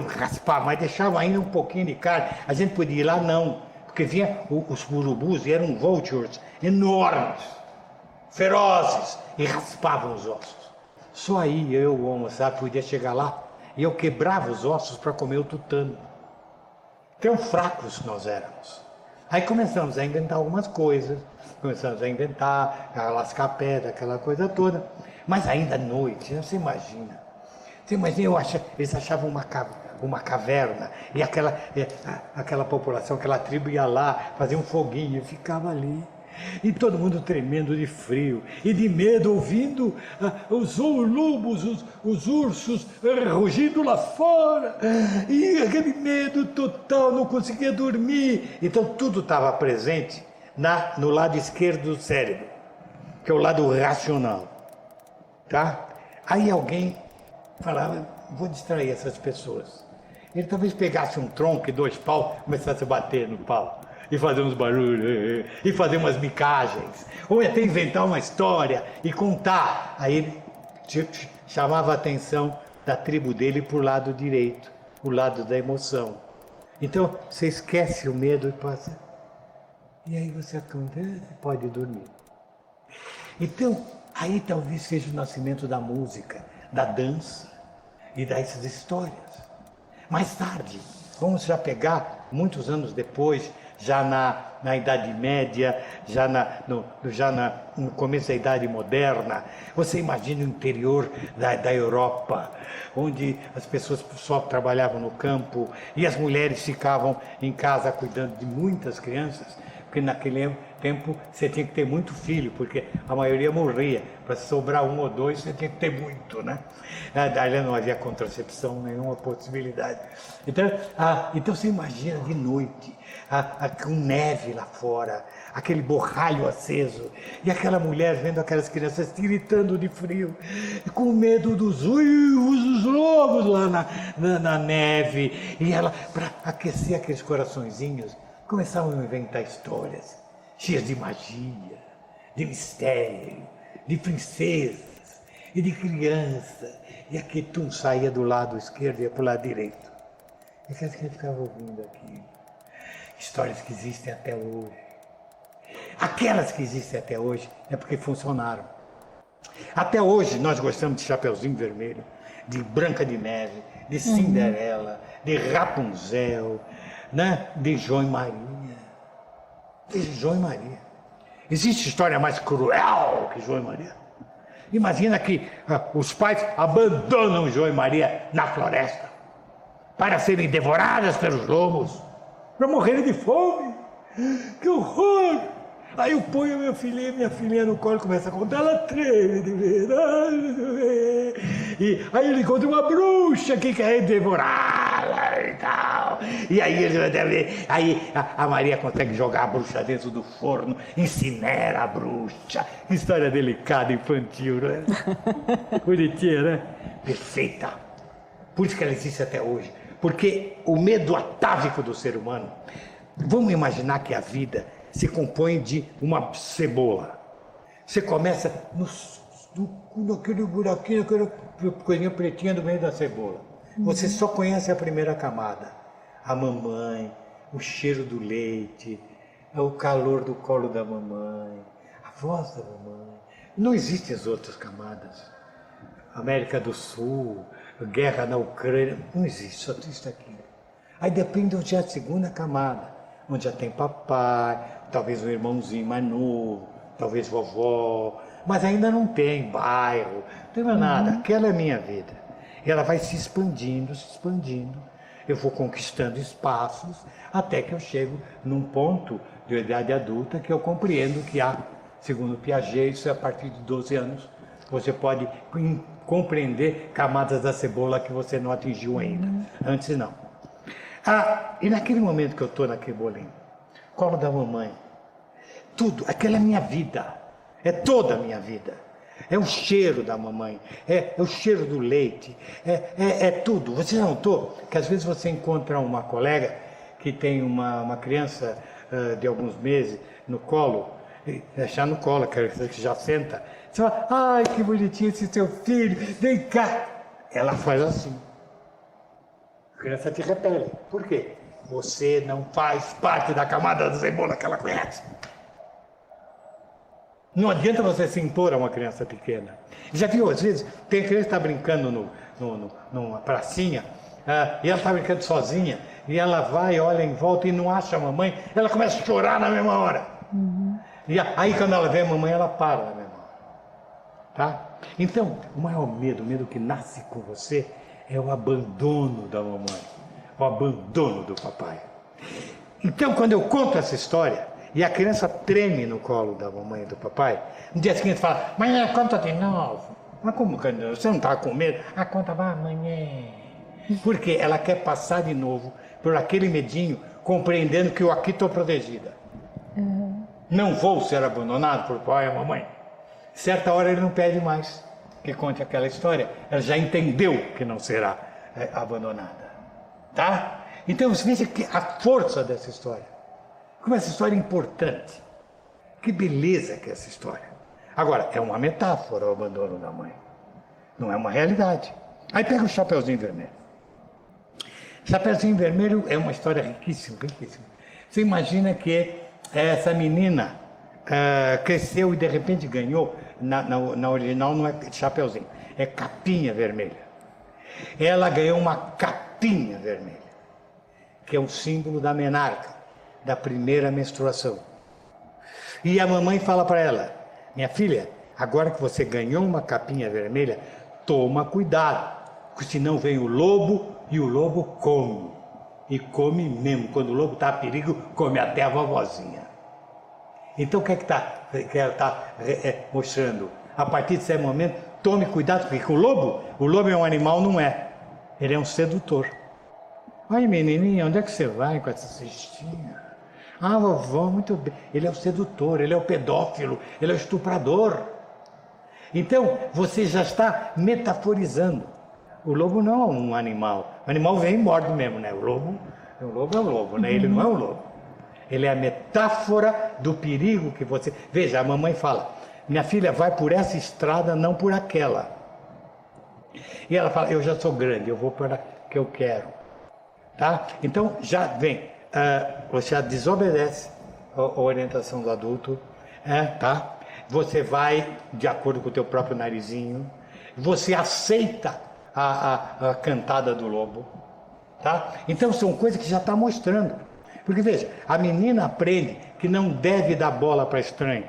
raspava, mas deixava ainda um pouquinho de carne. A gente podia ir lá, não. Porque vinha os urubus, e eram vultures enormes, ferozes, e raspavam os ossos. Só aí eu, o homo sapiens, podia chegar lá e eu quebrava os ossos para comer o tutano. Tão fracos nós éramos. Aí começamos a inventar algumas coisas, começamos a inventar, a lascar pedra, aquela coisa toda. Mas ainda à noite, você imagina. Você imagina, eles achavam uma caverna, e aquela população, aquela tribo ia lá, fazia um foguinho e ficava ali. E todo mundo tremendo de frio e de medo, ouvindo os lobos, os ursos rugindo lá fora. E aquele medo total, não conseguia dormir. Então tudo estava presente no lado esquerdo do cérebro, que é o lado racional. Tá? Aí alguém falava, vou distrair essas pessoas. Ele talvez pegasse um tronco e 2 paus, começasse a bater no pau. E fazer uns barulhos, e fazer umas micagens, ou até inventar uma história e contar. Aí ele chamava a atenção da tribo dele para o lado direito, o lado da emoção. Então, você esquece o medo e passa. E aí você pode dormir. Então, aí talvez seja o nascimento da música, da dança e dessas histórias. Mais tarde, vamos já pegar, muitos anos depois, já na Idade Média, já no começo da Idade Moderna. Você imagina o interior da Europa, onde as pessoas só trabalhavam no campo e as mulheres ficavam em casa cuidando de muitas crianças, porque naquele tempo você tinha que ter muito filho, porque a maioria morria. Para sobrar 1 ou 2, você tinha que ter muito, né? Daí não havia contracepção, nenhuma possibilidade. Então você imagina de noite, com neve lá fora, aquele borralho aceso, e aquela mulher vendo aquelas crianças tiritando de frio, com medo dos lobos lá na neve, e ela, para aquecer aqueles coraçõezinhos, começavam a inventar histórias cheias de magia, de mistério, de princesas e de criança. E a Ketum saía do lado esquerdo e ia para o lado direito. E aquelas que a gente ficava ouvindo aqui. Histórias que existem até hoje. Aquelas que existem até hoje é porque funcionaram. Até hoje nós gostamos de Chapeuzinho Vermelho, de Branca de Neve, de Cinderela, de Rapunzel, né? De João e Maria. De João e Maria. Existe história mais cruel que João e Maria? Imagina que os pais abandonam João e Maria na floresta para serem devoradas pelos lobos, para morrerem de fome. Que horror! Aí eu ponho minha filhinha no colo e começa a contar, ela treme de verdade. E aí ele encontra uma bruxa que quer devorá-la e tal. E aí a Maria consegue jogar a bruxa dentro do forno, incinera a bruxa. Que história delicada, infantil, né? Bonitinha, né? Perfeita. Por isso que ela existe até hoje. Porque o medo atávico do ser humano, vamos imaginar que a vida se compõe de uma cebola. Você começa naquele buraquinho, aquela coisinha pretinha do meio da cebola. Você só conhece a primeira camada. A mamãe, o cheiro do leite, o calor do colo da mamãe, a voz da mamãe. Não existem as outras camadas. América do Sul, guerra na Ucrânia, não existe, só existe aquilo. Aí depende onde é a segunda camada, onde já tem papai, talvez um irmãozinho mais novo, talvez vovó, mas ainda não tem bairro, não tem mais nada. Aquela é a minha vida. E ela vai se expandindo, eu vou conquistando espaços, até que eu chego num ponto de idade adulta que eu compreendo que há, segundo Piaget, isso é a partir de 12 anos, você pode compreender camadas da cebola que você não atingiu ainda, antes não. E naquele momento que eu estou naquele bolinho, colo da mamãe, tudo, aquela é minha vida, é toda a minha vida. É o cheiro da mamãe, é o cheiro do leite, é tudo. Você já notou que às vezes você encontra uma colega que tem uma criança de alguns meses no colo, deixar no colo, que já senta, você fala, ai, que bonitinho esse seu filho, vem cá. Ela faz assim. A criança te repele. Por quê? Você não faz parte da camada de cebola que ela conhece. Não adianta você se impor a uma criança pequena. Já viu, às vezes, tem criança que está brincando numa pracinha, e ela está brincando sozinha, e ela vai, olha em volta e não acha a mamãe, ela começa a chorar na mesma hora. E aí, quando ela vê a mamãe, ela para na mesma hora. Tá? Então, o maior medo, o medo que nasce com você, é o abandono da mamãe, o abandono do papai. Então, quando eu conto essa história, e a criança treme no colo da mamãe e do papai, no dia seguinte fala, mãe, conta de novo. Mas como que você não está com medo? Conta, vai amanhã. Porque ela quer passar de novo por aquele medinho, compreendendo que eu aqui estou protegida. Não vou ser abandonado por pai e mamãe. Certa hora ele não pede mais que conte aquela história. Ela já entendeu que não será abandonada. Tá? Então você veja que a força dessa história. Como essa história é importante. Que beleza que é essa história. Agora, é uma metáfora o abandono da mãe. Não é uma realidade. Aí pega o Chapeuzinho Vermelho. Chapeuzinho Vermelho é uma história riquíssima, riquíssima. Você imagina que essa menina cresceu e de repente ganhou, na original não é Chapeuzinho, é Capinha Vermelha. Ela ganhou uma capinha vermelha, que é um símbolo da menarca, da primeira menstruação. E a mamãe fala para ela, minha filha, agora que você ganhou uma capinha vermelha, toma cuidado, porque senão vem o lobo e o lobo come. E come mesmo, quando o lobo está a perigo, come até a vovozinha. Então o que é que ela está mostrando? A partir desse momento, tome cuidado, porque o lobo é um animal, não é. Ele é um sedutor. Ai, menininha, onde é que você vai com essa cestinha? Vovó, muito bem. Ele é o sedutor, ele é o pedófilo, ele é o estuprador. Então, você já está metaforizando. O lobo não é um animal. O animal vem e morde mesmo, né? O lobo é o lobo, né? Ele não é um lobo. Ele é a metáfora do perigo que você... Veja, a mamãe fala, minha filha, vai por essa estrada, não por aquela. E ela fala, eu já sou grande, eu vou para que eu quero. Tá? Então, já vem, você já desobedece a orientação do adulto, tá? Você vai de acordo com o teu próprio narizinho, você aceita a cantada do lobo, tá? Então, são coisas que já está mostrando. Porque, veja, a menina aprende que não deve dar bola para estranho,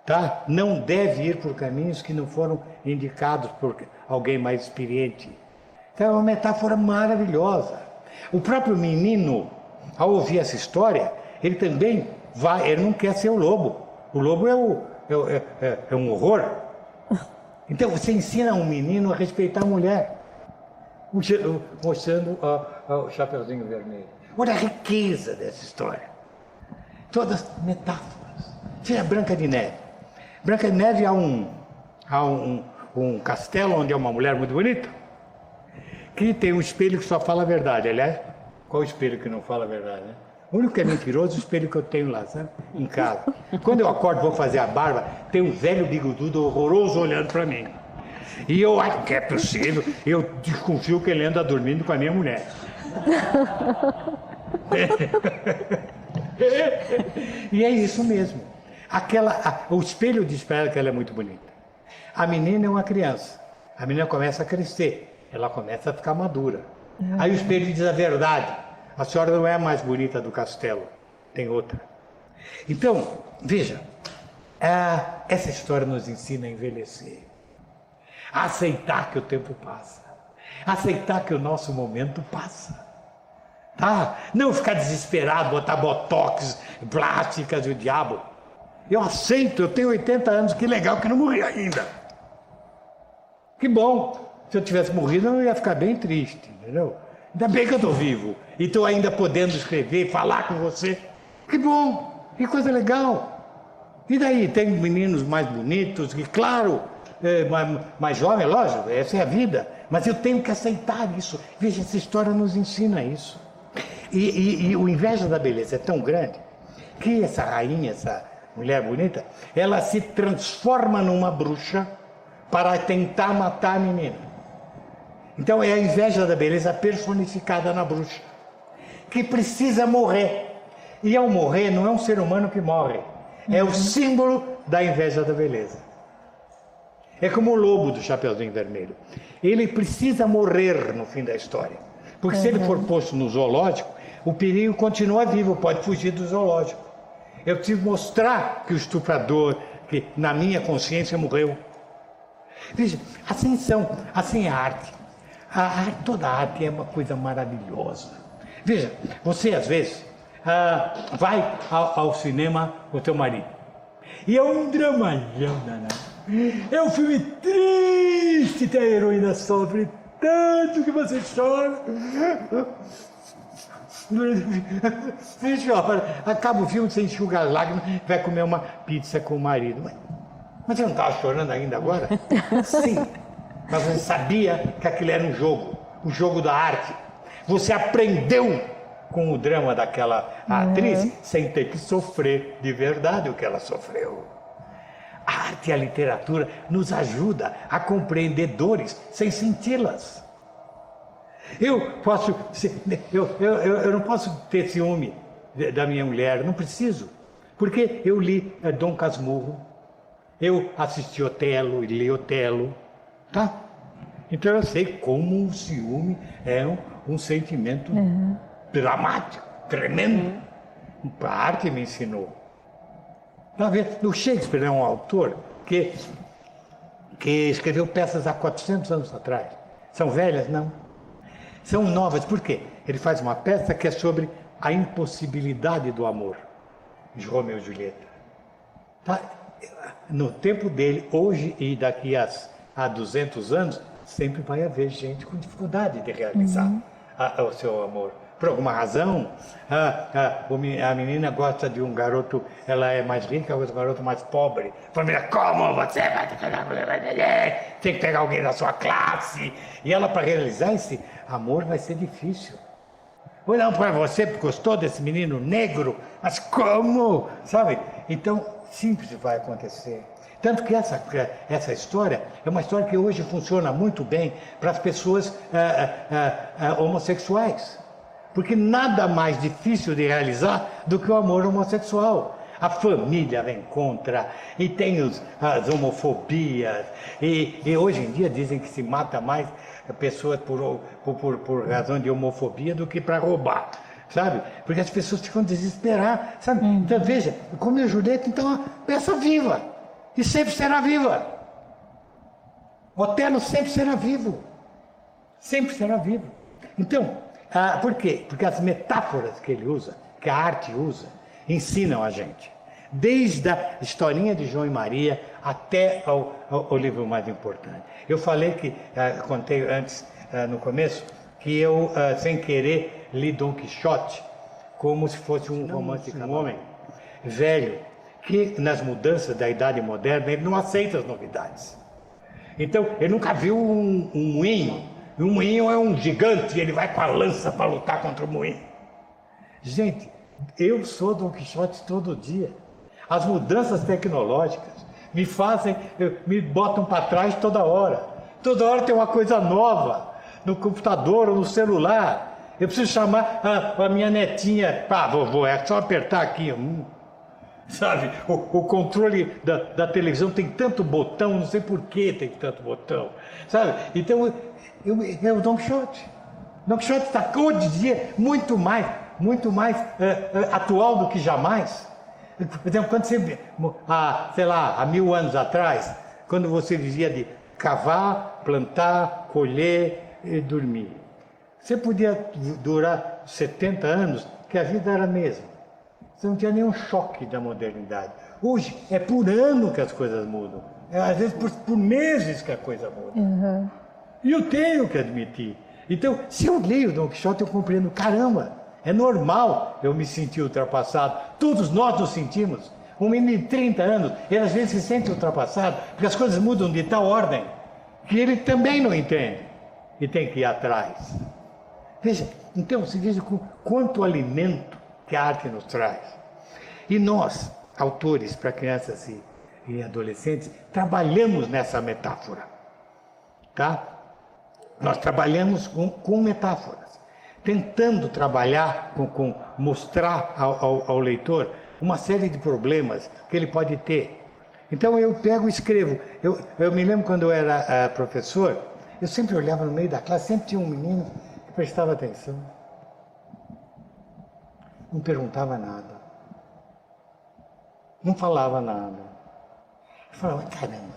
tá? Não deve ir por caminhos que não foram indicados por alguém mais experiente. Então, é uma metáfora maravilhosa. O próprio menino, ao ouvir essa história, ele também vai, ele não quer ser o lobo. O lobo é um horror. Então, você ensina um menino a respeitar a mulher, mostrando o Chapeuzinho Vermelho. Olha a riqueza dessa história. Todas metáforas. Veja a Branca de Neve. Branca de Neve há um castelo onde é uma mulher muito bonita, que tem um espelho que só fala a verdade. Aliás, qual espelho que não fala a verdade, né? O único que é mentiroso é o espelho que eu tenho lá, sabe? Em casa. Quando eu acordo, vou fazer a barba, tem um velho bigodudo horroroso olhando para mim. E eu acho que é possível, eu desconfio que ele anda dormindo com a minha mulher. E é isso mesmo. O espelho diz para ela que ela é muito bonita. A menina é uma criança. A menina começa a crescer. Ela começa a ficar madura. Aí o espelho diz a verdade. A senhora não é a mais bonita do castelo. Tem outra. Então, veja. Essa história nos ensina a envelhecer. A aceitar que o tempo passa. A aceitar que o nosso momento passa. Tá? Não ficar desesperado, botar botox, plásticas e o diabo. Eu aceito, eu tenho 80 anos, que legal que não morri ainda. Que bom. Se eu tivesse morrido, eu ia ficar bem triste, entendeu? Ainda bem que eu estou vivo. E estou ainda podendo escrever, falar com você. Que bom, que coisa legal. E daí, tem meninos mais bonitos, e claro, mais jovem, lógico, essa é a vida. Mas eu tenho que aceitar isso. Veja, essa história nos ensina isso. E o inveja da beleza é tão grande que essa rainha, essa mulher bonita, ela se transforma numa bruxa para tentar matar a menina. Então é a inveja da beleza personificada na bruxa, que precisa morrer. E ao morrer, não é um ser humano que morre, é o símbolo da inveja da beleza. É como o lobo do Chapeuzinho Vermelho. Ele precisa morrer no fim da história. Porque se ele for posto no zoológico, o perigo continua vivo, pode fugir do zoológico. Eu preciso mostrar que o estuprador, que na minha consciência morreu. Veja, assim é a arte. Toda a arte é uma coisa maravilhosa. Veja, você às vezes vai ao cinema com o teu marido. E é um dramalhão danado. É um filme triste, que a heroína sofre tanto que você chora. Você chora. Acaba o filme, você enxuga as lágrimas, vai comer uma pizza com o marido. Mas você não estava chorando ainda agora? Sim. Mas você sabia que aquilo era um jogo, o jogo da arte. Você aprendeu com o drama daquela atriz sem ter que sofrer de verdade o que ela sofreu. A arte e a literatura nos ajuda a compreender dores sem senti-las. Eu não posso ter ciúme da minha mulher, não preciso, porque eu li Dom Casmurro, eu assisti Otelo e li Otelo, tá? Então eu sei como o ciúme é um sentimento dramático, tremendo. A arte me ensinou. O Shakespeare é um autor que escreveu peças há 400 anos atrás. São velhas? Não. São novas. Por quê? Ele faz uma peça que é sobre a impossibilidade do amor, de Romeu e Julieta. Tá? No tempo dele, hoje e daqui a 200 anos, sempre vai haver gente com dificuldade de realizar o seu amor. Por alguma razão, a menina gosta de um garoto, ela é mais rica, o garoto mais pobre. Família, como você vai tem que pegar alguém da sua classe? E ela, para realizar esse amor, vai ser difícil. Ou não, para você, gostou desse menino negro? Mas como? Sabe? Então, simples vai acontecer. Tanto que essa história é uma história que hoje funciona muito bem para as pessoas homossexuais. Porque nada mais difícil de realizar do que o amor homossexual. A família vem contra, e tem as homofobias, e hoje em dia dizem que se mata mais pessoas por razão de homofobia do que para roubar, sabe? Porque as pessoas ficam desesperadas, sabe? Então veja, Romeu e Julieta, então, é uma peça viva, e sempre será viva. Otelo sempre será vivo, sempre será vivo. Então, por quê? Porque as metáforas que ele usa, que a arte usa, ensinam a gente. Desde a historinha de João e Maria até ao livro mais importante. Eu falei que, contei antes, no começo, que eu, sem querer, li Dom Quixote como se fosse um romance de um homem velho, que nas mudanças da idade moderna ele não aceita as novidades. Então, ele nunca viu um moinho. O moinho é um gigante e ele vai com a lança para lutar contra o moinho. Gente, eu sou Dom Quixote todo dia. As mudanças tecnológicas me botam para trás toda hora. Toda hora tem uma coisa nova no computador ou no celular. Eu preciso chamar a minha netinha. Vovô, é só apertar aqui. Sabe, o controle da televisão tem tanto botão, não sei por que tem tanto botão. Sabe, então é o Dom Quixote. Dom Quixote está hoje em dia muito mais atual do que jamais. Por exemplo, quando você, sei lá, há 1000 anos atrás, quando você vivia de cavar, plantar, colher e dormir, você podia durar 70 anos, que a vida era a mesma. Você não tinha nenhum choque da modernidade. Hoje é por ano que as coisas mudam. Às vezes por meses que a coisa muda. E eu tenho que admitir. Então, se eu leio Dom Quixote, eu compreendo, caramba, é normal eu me sentir ultrapassado. Todos nós nos sentimos. Um menino de 30 anos, ele às vezes se sente ultrapassado, porque as coisas mudam de tal ordem que ele também não entende e tem que ir atrás. Veja, então você veja quanto alimento que a arte nos traz. E nós, autores para crianças e adolescentes, trabalhamos nessa metáfora. Tá? Nós trabalhamos com metáforas, tentando trabalhar, mostrar ao leitor uma série de problemas que ele pode ter. Então eu pego e escrevo. Eu me lembro quando eu era professor, eu sempre olhava no meio da classe, sempre tinha um menino que prestava atenção. Não perguntava nada. Não falava nada. Eu falava, caramba,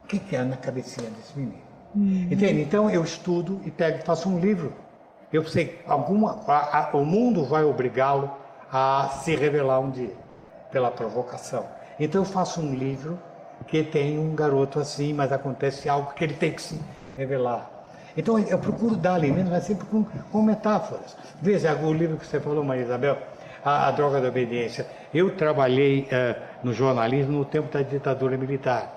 o que é na cabecinha desse menino? Entende? Então eu estudo e pego e faço um livro. Eu sei, o mundo vai obrigá-lo a se revelar um dia, pela provocação. Então eu faço um livro que tem um garoto assim, mas acontece algo que ele tem que se revelar. Então eu procuro dar alimento, mas sempre com metáforas. Veja, o livro que você falou, Maria Isabel, a Droga da Obediência. Eu trabalhei no jornalismo no tempo da ditadura militar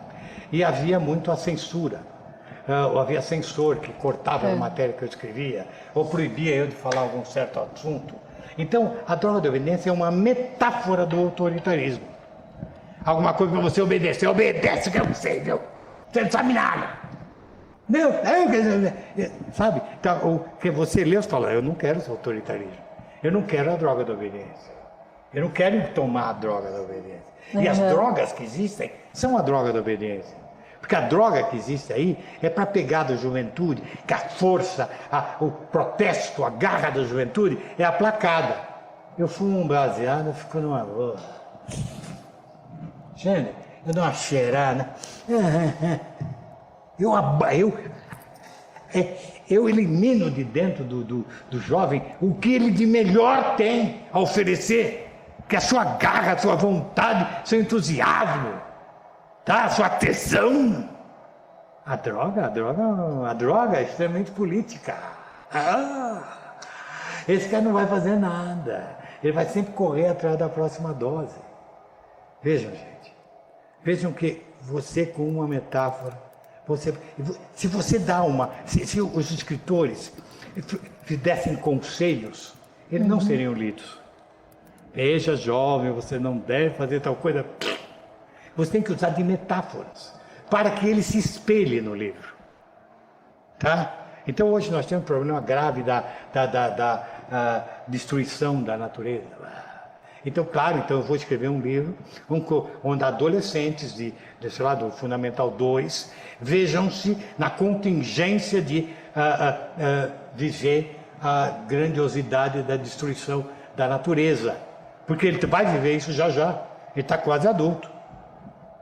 e havia muito a censura. Havia censor que cortava a matéria que eu escrevia ou proibia eu de falar algum certo assunto. Então, a Droga da Obediência é uma metáfora do autoritarismo. Alguma coisa para você obedecer, obedece que eu não sei, viu? Você não sabe nada. Não, sabe? Então, o que você lê, você fala, eu não quero esse autoritarismo. Eu não quero a droga da obediência. Eu não quero tomar a droga da obediência. E as drogas que existem são a droga da obediência. Porque a droga que existe aí é para pegar da juventude, que a força, o protesto, a garra da juventude é aplacada. Eu fumo um baseado, eu fico numa boa. Gente, eu dou uma cheirada. Eu elimino de dentro do jovem o que ele de melhor tem a oferecer, que é a sua garra, a sua vontade, seu entusiasmo, tá? A sua tesão. A droga é extremamente política. Esse cara não vai fazer nada. Ele vai sempre correr atrás da próxima dose. Vejam, gente. Vejam que você, com uma metáfora, se você dá se os escritores dessem conselhos, eles não seriam lidos. Veja, jovem, você não deve fazer tal coisa. Você tem que usar de metáforas para que ele se espelhe no livro. Tá? Então hoje nós temos um problema grave da destruição da natureza. Então, claro, eu vou escrever um livro onde adolescentes do Fundamental 2 vejam-se na contingência de viver a grandiosidade da destruição da natureza. Porque ele vai viver isso já. Ele está quase adulto.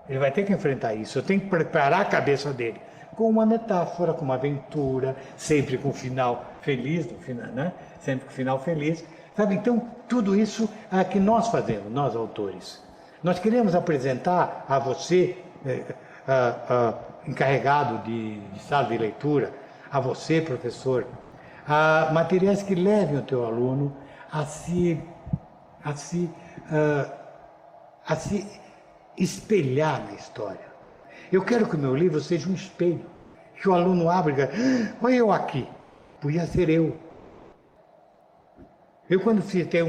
Ele vai ter que enfrentar isso. Eu tenho que preparar a cabeça dele com uma metáfora, com uma aventura, sempre com um final feliz, né? Sempre com um final feliz. Sabe? Então, tudo isso é que nós fazemos, nós autores. Nós queremos apresentar a você, encarregado de sala de leitura, a você, professor, materiais que levem o teu aluno a se espelhar na história. Eu quero que o meu livro seja um espelho, que o aluno abra e diga, olha eu aqui, podia ser eu. Eu, quando tem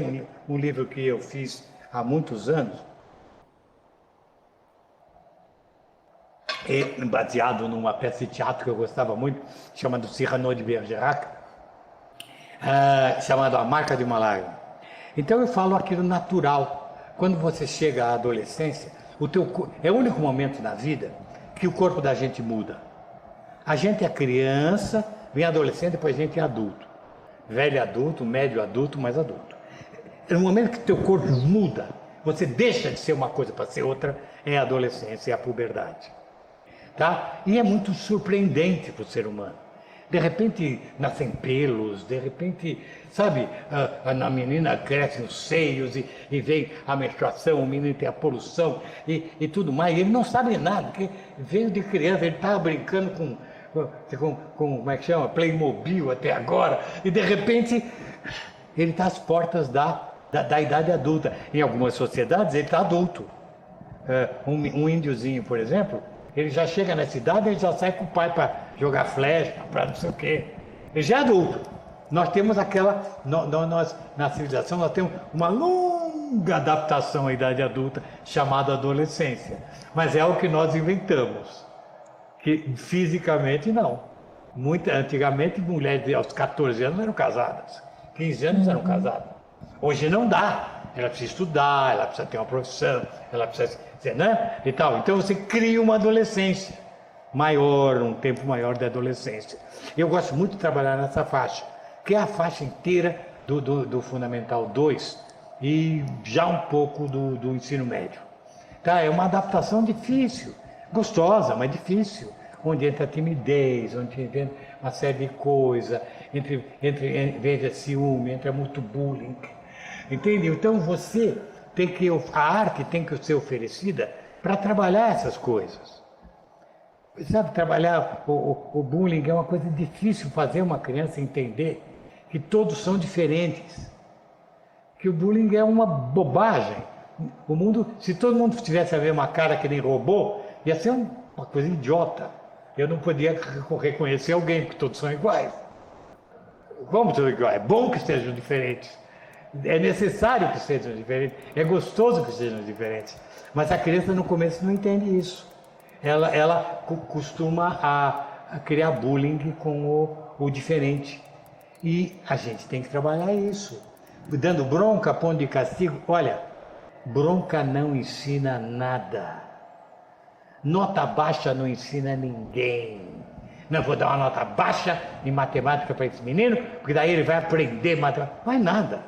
um livro que eu fiz há muitos anos, baseado numa peça de teatro que eu gostava muito, chamada Cyrano de Bergerac, chamada A Marca de uma Lágrima. Então eu falo aquilo natural. Quando você chega à adolescência, é o único momento na vida que o corpo da gente muda. A gente é criança, vem adolescente, depois a gente é adulto. Velho adulto, médio adulto, mais adulto. No momento que teu corpo muda, você deixa de ser uma coisa para ser outra, é a adolescência, é a puberdade. Tá? E é muito surpreendente para o ser humano. De repente nascem pelos, de repente, sabe, a menina cresce nos seios e vem a menstruação, o menino tem a poluição e tudo mais. E ele não sabe nada, porque veio de criança, ele estava brincando com como é que chama? Playmobil até agora, e de repente ele está às portas da idade adulta. Em algumas sociedades ele está adulto, um índiozinho, por exemplo, ele já chega na cidade, ele já sai com o pai para jogar flecha, para não sei o quê. Ele já é adulto. Nós temos aquela, nós, na civilização, nós temos uma longa adaptação à idade adulta, chamada adolescência. Mas é o que nós inventamos, que fisicamente não. Antigamente, mulheres aos 14 anos eram casadas, 15 anos eram casadas. Hoje não dá. Ela precisa estudar, ela precisa ter uma profissão, ela precisa, né? E tal. Então você cria uma adolescência maior, um tempo maior de adolescência. Eu gosto muito de trabalhar nessa faixa, que é a faixa inteira do Fundamental 2 e já um pouco do ensino médio. Tá? É uma adaptação difícil, gostosa, mas difícil, onde entra a timidez, onde entra uma série de coisas, entra ciúme, entra muito bullying. Entende? Então você tem que, a arte tem que ser oferecida para trabalhar essas coisas. Sabe, trabalhar o bullying é uma coisa difícil, fazer uma criança entender que todos são diferentes. Que o bullying é uma bobagem. O mundo, se todo mundo tivesse a mesma cara que nem robô, ia ser uma coisa idiota. Eu não podia reconhecer alguém, porque todos são iguais. Como todos iguais? É bom que sejam diferentes. É necessário que sejam diferentes. É gostoso que sejam diferentes. Mas a criança no começo não entende isso. Ela costuma a criar bullying com o diferente. E a gente tem que trabalhar isso. Dando bronca, pondo de castigo. Olha, bronca não ensina nada. Nota baixa não ensina ninguém. Não vou dar uma nota baixa em matemática para esse menino, porque daí ele vai aprender matemática. Vai nada.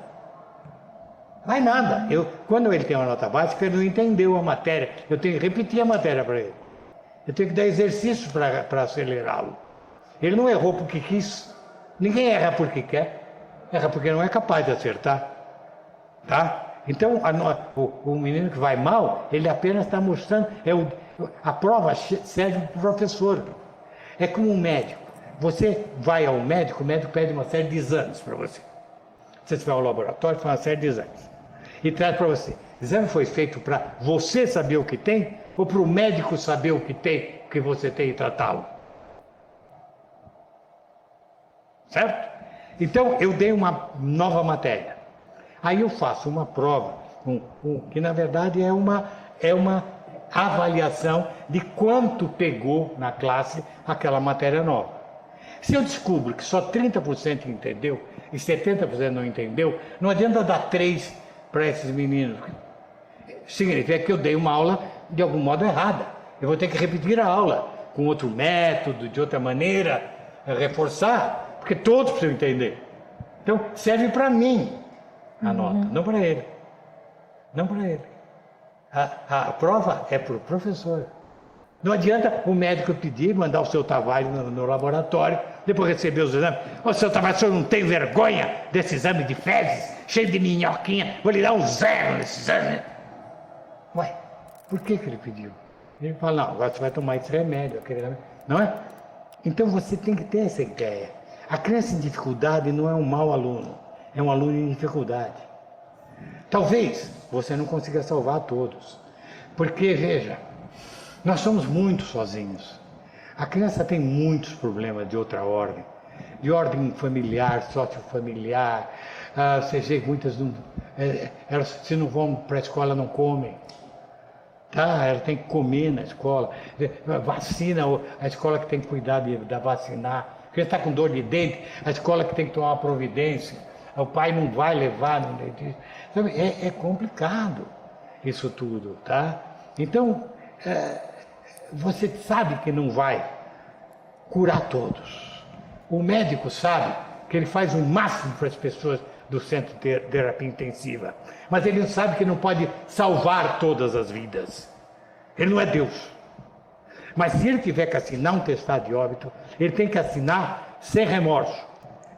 Vai nada. Quando ele tem uma nota baixa, ele não entendeu a matéria. Eu tenho que repetir a matéria para ele. Eu tenho que dar exercícios para acelerá-lo. Ele não errou porque quis. Ninguém erra porque quer. Erra porque não é capaz de acertar. Tá? Então, o menino que vai mal, ele apenas está mostrando... a prova serve para o professor. É como um médico. Você vai ao médico, o médico pede uma série de exames para você. Você vai ao laboratório, faz uma série de exames. E traz para você. O exame foi feito para você saber o que tem ou para o médico saber o que tem, o que você tem e tratá-lo? Certo? Então, eu dei uma nova matéria. Aí eu faço uma prova, que na verdade é uma avaliação de quanto pegou na classe aquela matéria nova. Se eu descubro que só 30% entendeu e 70% não entendeu, não adianta dar 3 para esses meninos. Significa que eu dei uma aula de algum modo errada. Eu vou ter que repetir a aula com outro método, de outra maneira, reforçar, porque todos precisam entender. Então, serve para mim a nota, não para ele. Não para ele. A prova é para o professor. Não adianta o médico pedir, mandar o seu Tavares no laboratório, depois receber os exames. Ô, seu Tavares, o senhor não tem vergonha desse exame de fezes, cheio de minhoquinha? Vou lhe dar um 0 nesse exame. Ué, por que ele pediu? Ele fala, não, agora você vai tomar esse remédio, aquele remédio. Não é? Então você tem que ter essa ideia. A criança em dificuldade não é um mau aluno, é um aluno em dificuldade. Talvez você não consiga salvar todos, porque, veja, nós somos muito sozinhos. A criança tem muitos problemas de outra ordem, de ordem familiar, sociofamiliar. Você vê que muitas elas, se não vão para a escola, não comem. Tá? Ela tem que comer na escola. Vacina, a escola que tem que cuidar da vacinar. A criança está com dor de dente, a escola que tem que tomar uma providência. O pai não vai levar no dentista. É complicado isso tudo, tá? Então, você sabe que não vai curar todos. O médico sabe que ele faz o máximo para as pessoas do centro de terapia intensiva, mas ele sabe que não pode salvar todas as vidas. Ele não é Deus. Mas se ele tiver que assinar um testado de óbito, ele tem que assinar sem remorso.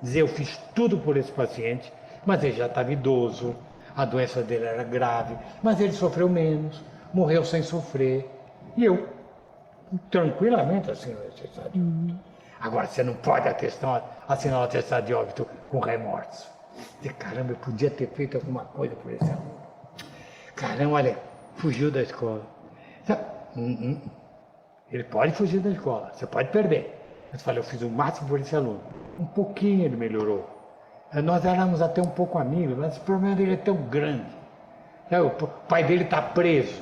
Dizer, eu fiz tudo por esse paciente, mas ele já estava idoso, a doença dele era grave, mas ele sofreu menos, morreu sem sofrer. E eu, tranquilamente, assino o atestado de óbito. Agora, você não pode assinar o atestado de óbito com remorso. Dizer, caramba, eu podia ter feito alguma coisa por esse aluno. Caramba, olha, fugiu da escola. Ele pode fugir da escola, você pode perder. Mas eu fiz o máximo por esse aluno. Um pouquinho ele melhorou. Nós éramos até um pouco amigos, mas o problema dele é tão grande. O pai dele está preso,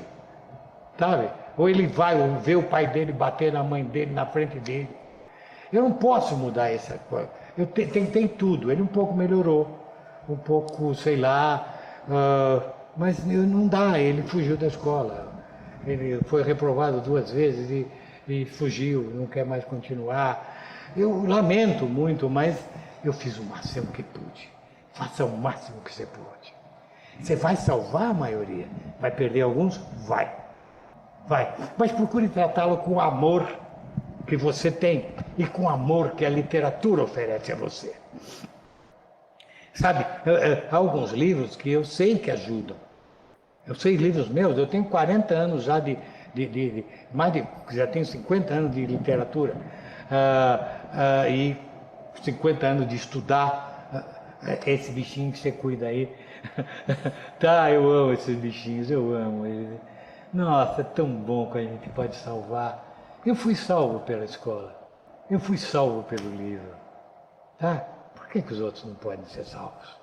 sabe? Ou ele vai ver o pai dele bater na mãe dele, na frente dele. Eu não posso mudar essa coisa. Eu tentei tudo, ele um pouco melhorou, um pouco, sei lá, mas não dá, ele fugiu da escola. Ele foi reprovado 2 vezes e fugiu, não quer mais continuar. Eu lamento muito, mas eu fiz o máximo que pude. Faça o máximo que você pode. Você vai salvar a maioria, vai perder alguns? Vai. Mas procure tratá-lo com o amor que você tem e com o amor que a literatura oferece a você. Sabe, há alguns livros que eu sei que ajudam. Eu sei livros meus, eu tenho 40 anos já já tenho 50 anos de literatura e 50 anos de estudar esse bichinho que você cuida aí. Tá, eu amo esses bichinhos, eu amo eles. Nossa, é tão bom que a gente pode salvar. Eu fui salvo pela escola, eu fui salvo pelo livro. Tá? Por que os outros não podem ser salvos?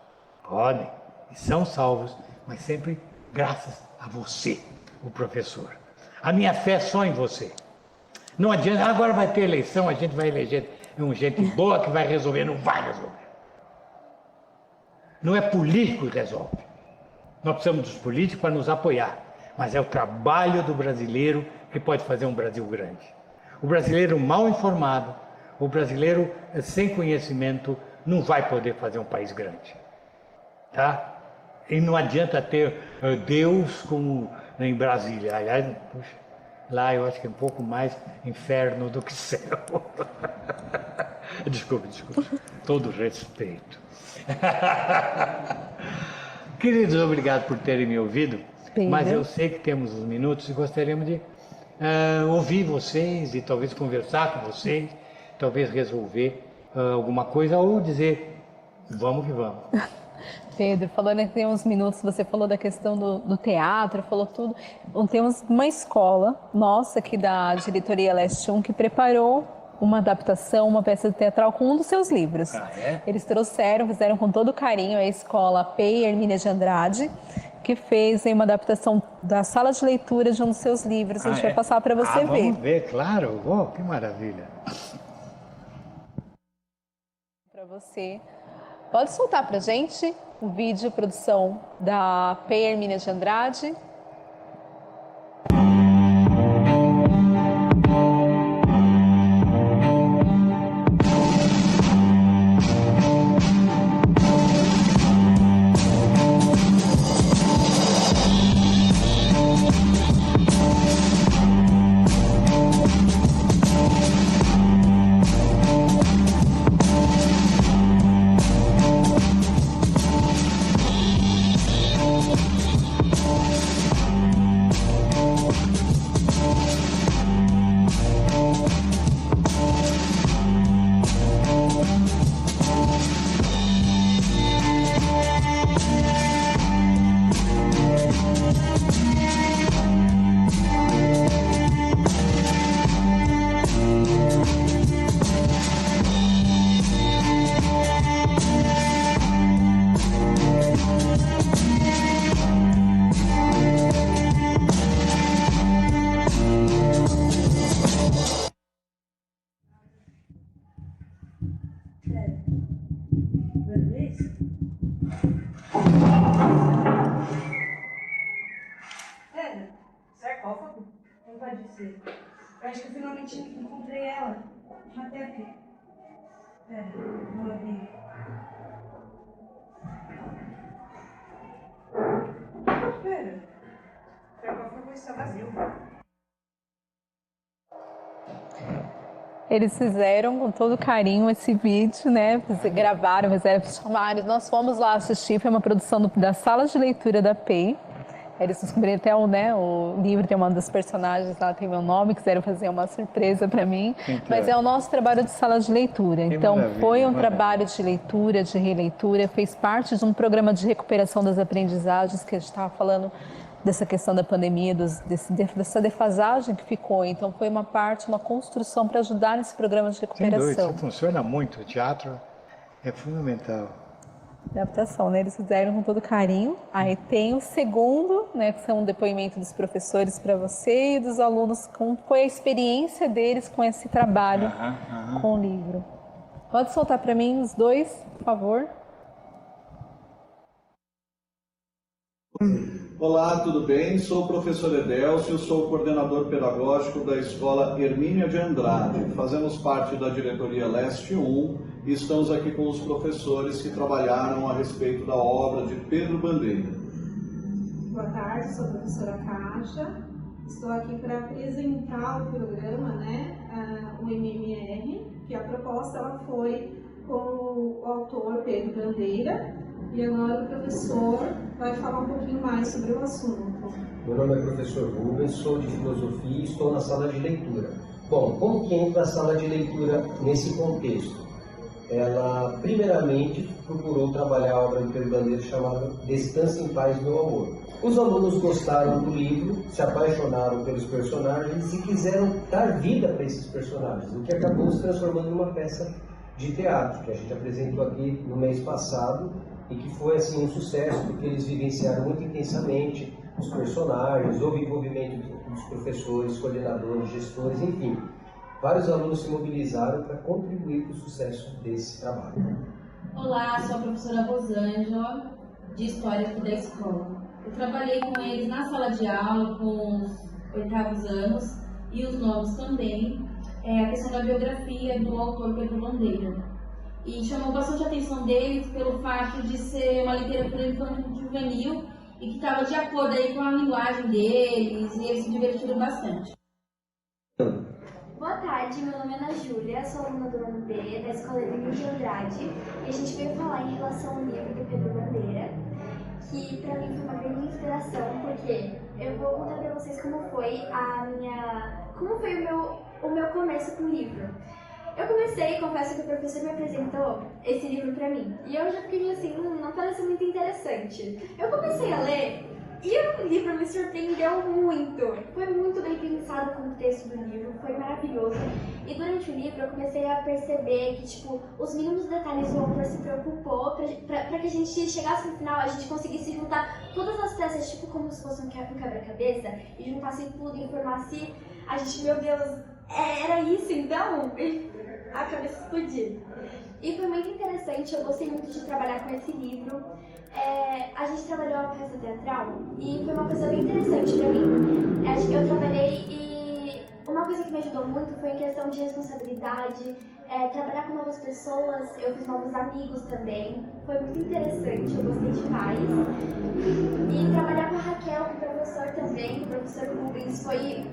Podem, e são salvos, mas sempre graças a você, o professor. A minha fé é só em você. Não adianta, agora vai ter eleição, a gente vai eleger gente boa que vai resolver. Não vai resolver. Não é político que resolve. Nós precisamos dos políticos para nos apoiar. Mas é o trabalho do brasileiro que pode fazer um Brasil grande. O brasileiro mal informado, o brasileiro sem conhecimento, não vai poder fazer um país grande. Tá? E não adianta ter Deus como em Brasília. Aliás, puxa, lá eu acho que é um pouco mais inferno do que céu. Desculpe. Todo respeito. Queridos, obrigado por terem me ouvido. Mas eu sei que temos uns minutos e gostaríamos de ouvir vocês e talvez conversar com vocês, talvez resolver alguma coisa ou dizer, vamos que vamos. Pedro, falando que tem uns minutos, você falou da questão do teatro, falou tudo. Temos uma escola nossa aqui da Diretoria Leste 1 que preparou uma adaptação, uma peça teatral com um dos seus livros. Eles fizeram com todo carinho a escola P. Hermínia de Andrade, que fez uma adaptação da sala de leitura de um dos seus livros. A gente vai passar para você ver. Vamos ver, claro. Oh, que maravilha. Para você. Pode soltar para a gente o vídeo, produção da P. Hermínia de Andrade. Sarcófago? Não pode ser. Eu acho que eu finalmente encontrei ela. Até aqui. Pera, vou abrir. Pera. O sarcófago está vazio. Eles fizeram com todo carinho esse vídeo, né? Gravaram, chamaram. Nós fomos lá assistir, foi uma produção da sala de leitura da PEI. Eles descobriram até o livro, tem uma das personagens lá, tem meu nome, quiseram fazer uma surpresa para mim. Mas é o nosso trabalho de sala de leitura. Então, foi um trabalho de leitura, de releitura, fez parte de um programa de recuperação das aprendizagens que a gente estava falando dessa questão da pandemia, dessa defasagem que ficou. Então foi uma construção para ajudar nesse programa de recuperação. Sem dúvida, isso funciona muito. O teatro é fundamental. Adaptação, né? Eles fizeram com todo carinho. Aí tem o segundo, né, que são um depoimento dos professores para você e dos alunos, como foi a experiência deles com esse trabalho com o livro. Pode soltar para mim os dois, por favor? Olá, tudo bem? Sou o professor Edélcio, sou coordenador pedagógico da Escola Hermínia de Andrade. Fazemos parte da diretoria Leste 1 e estamos aqui com os professores que trabalharam a respeito da obra de Pedro Bandeira. Boa tarde, sou a professora Kátia. Estou aqui para apresentar o programa, o MMR, que a proposta ela foi com o autor Pedro Bandeira. E agora o professor vai falar um pouquinho mais sobre o assunto. Meu nome é professor Rubens, sou de filosofia e estou na sala de leitura. Bom, como que entra a sala de leitura nesse contexto? Ela, primeiramente, procurou trabalhar a obra de Pedro Bandeira chamada Descanse em Paz, Meu Amor. Os alunos gostaram do livro, se apaixonaram pelos personagens e quiseram dar vida para esses personagens, o que acabou se transformando numa peça de teatro, que a gente apresentou aqui no mês passado, e que foi assim um sucesso, porque eles vivenciaram muito intensamente os personagens, houve envolvimento dos professores, coordenadores, gestores, enfim. Vários alunos se mobilizaram para contribuir para o sucesso desse trabalho. Olá, sou a professora Rosângela, de História aqui da escola. Eu trabalhei com eles na sala de aula, com os 8º anos, e os novos também, a questão da biografia do autor Pedro Bandeira. E chamou bastante a atenção deles pelo fato de ser uma literatura infanto-juvenil e que estava de acordo aí com a linguagem deles, e eles se divertiram bastante. Boa tarde, meu nome é Ana Júlia, sou aluna do ano B da Escola Hermínia de Andrade e a gente veio falar em relação ao livro do Pedro Bandeira, que para mim foi uma grande inspiração, porque eu vou contar para vocês como foi o meu começo com o livro. Eu comecei, confesso que o professor me apresentou esse livro pra mim. E eu já fiquei assim, não parece muito interessante. Eu comecei a ler e o livro me surpreendeu muito. Foi muito bem pensado o contexto do livro, foi maravilhoso. E durante o livro eu comecei a perceber que, os mínimos detalhes o autor se preocupou pra que a gente chegasse no final, a gente conseguisse juntar todas as peças, como se fosse um quebra-cabeça, e juntasse tudo e formasse, a gente, meu Deus, era isso então? A cabeça explodiu. E foi muito interessante, eu gostei muito de trabalhar com esse livro. A gente trabalhou uma peça teatral e foi uma coisa bem interessante pra mim. Eu trabalhei e uma coisa que me ajudou muito foi em questão de responsabilidade, trabalhar com novas pessoas, eu fiz novos amigos também. Foi muito interessante, eu gostei demais. E trabalhar com a Raquel, com o professor também, o professor Rubens, foi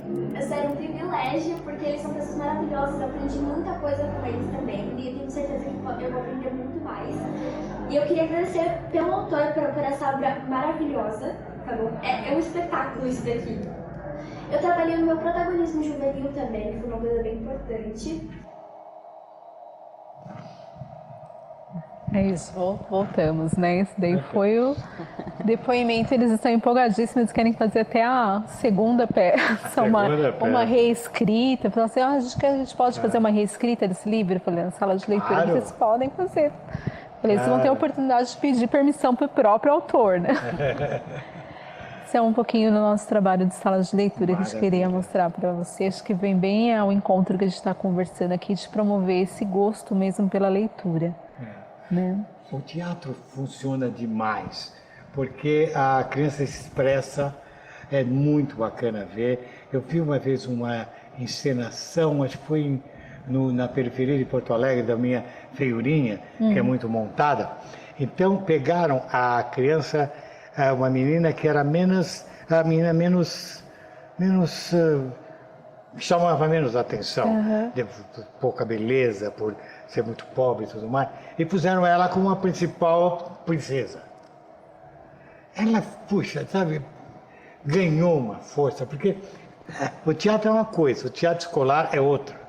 sério, um privilégio, porque eles são pessoas maravilhosas, eu aprendi muita coisa com eles também, e tenho certeza que eu vou aprender muito mais. E eu queria agradecer pelo autor por essa obra maravilhosa, tá bom? É um espetáculo isso daqui. Eu trabalhei no meu protagonismo juvenil também, que foi uma coisa bem importante. É isso, voltamos, né? Esse daí foi o depoimento, eles estão empolgadíssimos, eles querem fazer até a segunda peça, uma reescrita. Falaram assim, acho que a gente pode fazer uma reescrita desse livro, eu falei, na sala de leitura, claro. Vocês podem fazer. Eu falei, vocês vão ter a oportunidade de pedir permissão para o próprio autor, né? Isso é um pouquinho do nosso trabalho de sala de leitura que a gente queria mostrar para vocês, que vem bem ao encontro que a gente está conversando aqui, de promover esse gosto mesmo pela leitura. Né? O teatro funciona demais, porque a criança se expressa, é muito bacana ver. Eu vi uma vez uma encenação, acho que foi na periferia de Porto Alegre, da minha feiurinha, que é muito montada. Então pegaram a criança, uma menina que era menos chamava menos atenção, de pouca beleza, por ser muito pobre e tudo mais, e puseram ela como a principal princesa. Ela, puxa, sabe, ganhou uma força, porque o teatro é uma coisa, o teatro escolar é outra.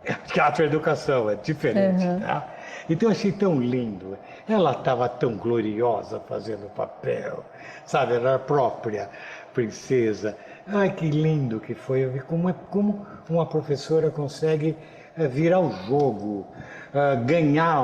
O teatro é educação, é diferente. Tá? Então eu achei tão lindo. Ela estava tão gloriosa fazendo o papel, sabe? Ela era a própria princesa. Ai, que lindo que foi. Eu vi como uma professora consegue virar o jogo, ganhar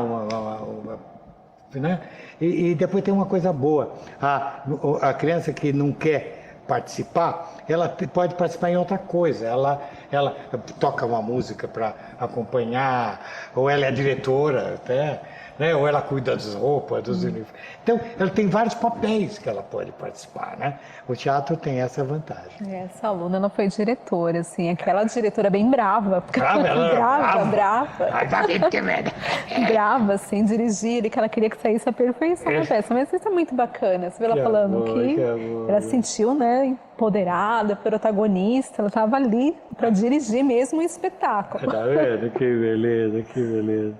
né? E depois tem uma coisa boa. A criança que não quer participar, ela pode participar em outra coisa. Ela toca uma música para acompanhar, ou ela é diretora até, né? Ou ela cuida das roupas, dos uniformes. Então, ela tem vários papéis que ela pode participar, né? O teatro tem essa vantagem. Essa aluna, ela foi diretora, assim, aquela diretora bem brava. Brava, ela era brava. Ai, vai ver que merda. Brava, assim, dirigir, e que ela queria que saísse a perfeição da peça. Mas isso é muito bacana, você vê ela falando que ela se sentiu, né, empoderada, protagonista, ela estava ali para dirigir mesmo o espetáculo. Tá vendo? Que beleza, que beleza.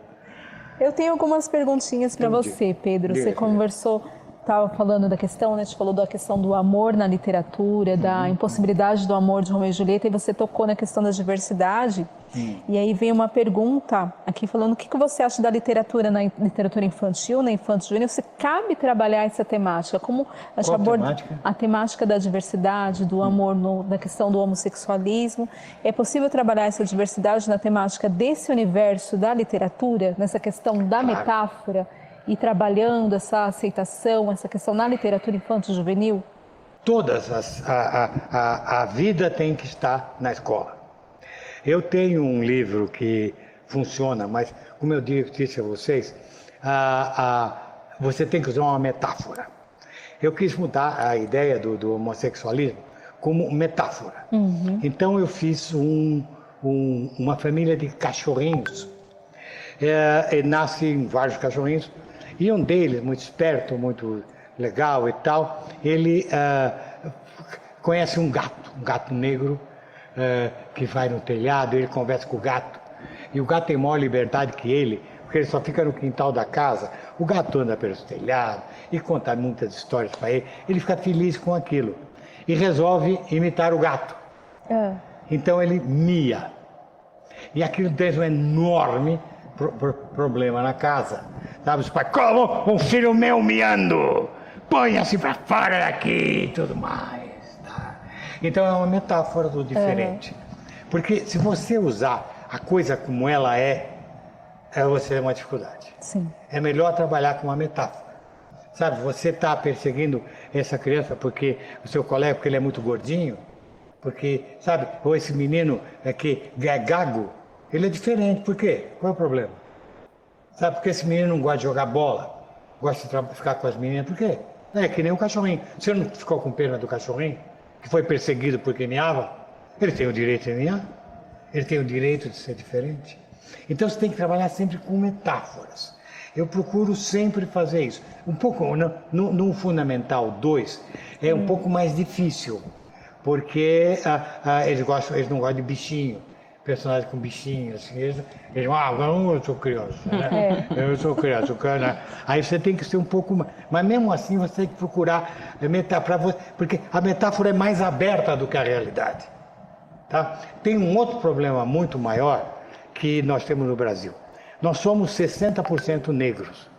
Eu tenho algumas perguntinhas para você, Pedro. Você conversou, estava falando da questão, né? A gente falou da questão do amor na literatura, da impossibilidade do amor de Romeu e Julieta, e você tocou na questão da diversidade. E aí vem uma pergunta aqui falando o que você acha da literatura na literatura infantil, na infanto-juvenil. Se cabe trabalhar essa temática? Como a gente aborda a temática da diversidade, do amor, na questão do homossexualismo? É possível trabalhar essa diversidade na temática desse universo da literatura, nessa questão da metáfora, e trabalhando essa aceitação, essa questão na literatura infanto-juvenil? A vida tem que estar na escola. Eu tenho um livro que funciona, mas como eu disse a vocês, você tem que usar uma metáfora. Eu quis mudar a ideia do homossexualismo como metáfora. Então eu fiz uma família de cachorrinhos. Nascem vários cachorrinhos, e um deles, muito esperto, muito legal e tal, ele conhece um gato negro, que vai no telhado, ele conversa com o gato, e o gato tem maior liberdade que ele, porque ele só fica no quintal da casa. O gato anda pelos telhados e conta muitas histórias para ele, ele fica feliz com aquilo e resolve imitar o gato. Então ele mia, e aquilo tem um enorme problema na casa, sabe? Os pais, como um filho meu miando, ponha-se para fora daqui e tudo mais. Então é uma metáfora do diferente. Porque se você usar a coisa como ela você tem uma dificuldade. Sim. É melhor trabalhar com uma metáfora. Sabe, você está perseguindo essa criança porque o seu colega, porque ele é muito gordinho, porque, sabe, ou esse menino que é gago, ele é diferente. Por quê? Qual é o problema? Sabe, porque esse menino não gosta de jogar bola, gosta de ficar com as meninas, por quê? É que nem o cachorrinho. Você não ficou com pena do cachorrinho? Que foi perseguido porque miava? Ele tem o direito de miar, ele tem o direito de ser diferente. Então você tem que trabalhar sempre com metáforas. Eu procuro sempre fazer isso. Um pouco, no Fundamental 2, é um pouco mais difícil, porque eles não gostam de bichinho, personagem com bichinho, assim, eles eu sou criança, né? Eu sou criança, né? Aí você tem que ser um pouco mais, mas mesmo assim você tem que procurar metáfora, porque a metáfora é mais aberta do que a realidade, tá? Tem um outro problema muito maior que nós temos no Brasil. Nós somos 60% negros.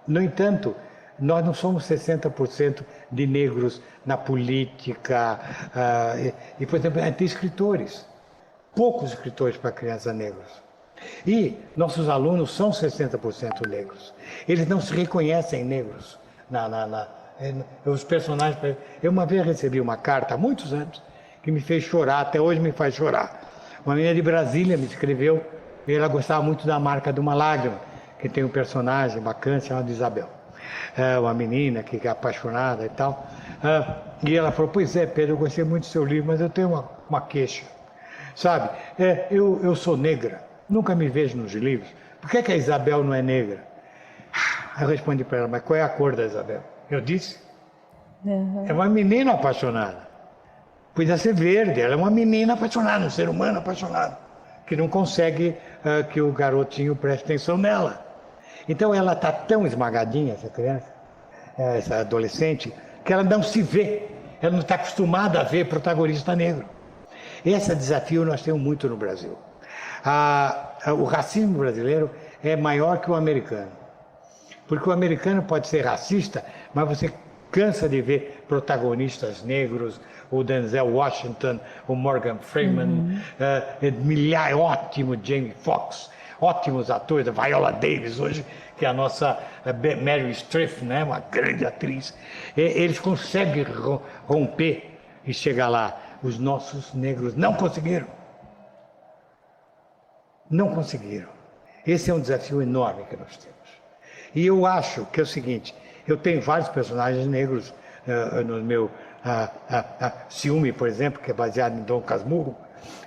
No entanto, nós não somos 60% de negros na política. Por exemplo, tem escritores. Poucos escritores para crianças negras. E nossos alunos são 60% negros. Eles não se reconhecem negros. Os personagens... Eu uma vez recebi uma carta, há muitos anos, que me fez chorar, até hoje me faz chorar. Uma menina de Brasília me escreveu, e ela gostava muito da Marca de uma Lágrima, que tem um personagem bacana, chamado Isabel. Uma menina que é apaixonada e tal. E ela falou, pois é, Pedro, eu gostei muito do seu livro, mas eu tenho uma queixa. Sabe, eu sou negra, nunca me vejo nos livros. Por que a Isabel não é negra? Aí eu respondi para ela, mas qual é a cor da Isabel? Eu disse, é uma menina apaixonada. Podia ser verde, ela é uma menina apaixonada, um ser humano apaixonado, que não consegue que o garotinho preste atenção nela. Então ela está tão esmagadinha, essa criança, essa adolescente, que ela não se vê, ela não está acostumada a ver protagonista negro. Esse desafio nós temos muito no Brasil. O racismo brasileiro é maior que o americano. Porque o americano pode ser racista, mas você cansa de ver protagonistas negros, o Denzel Washington, o Morgan Freeman, ótimo Jamie Foxx, ótimos atores, a Viola Davis hoje, que é a nossa Meryl Streep, né, uma grande atriz. Eles conseguem romper e chegar lá. Os nossos negros não conseguiram. Não conseguiram. Esse é um desafio enorme que nós temos. E eu acho que é o seguinte, eu tenho vários personagens negros no meu Ciúme, por exemplo, que é baseado em Dom Casmurro,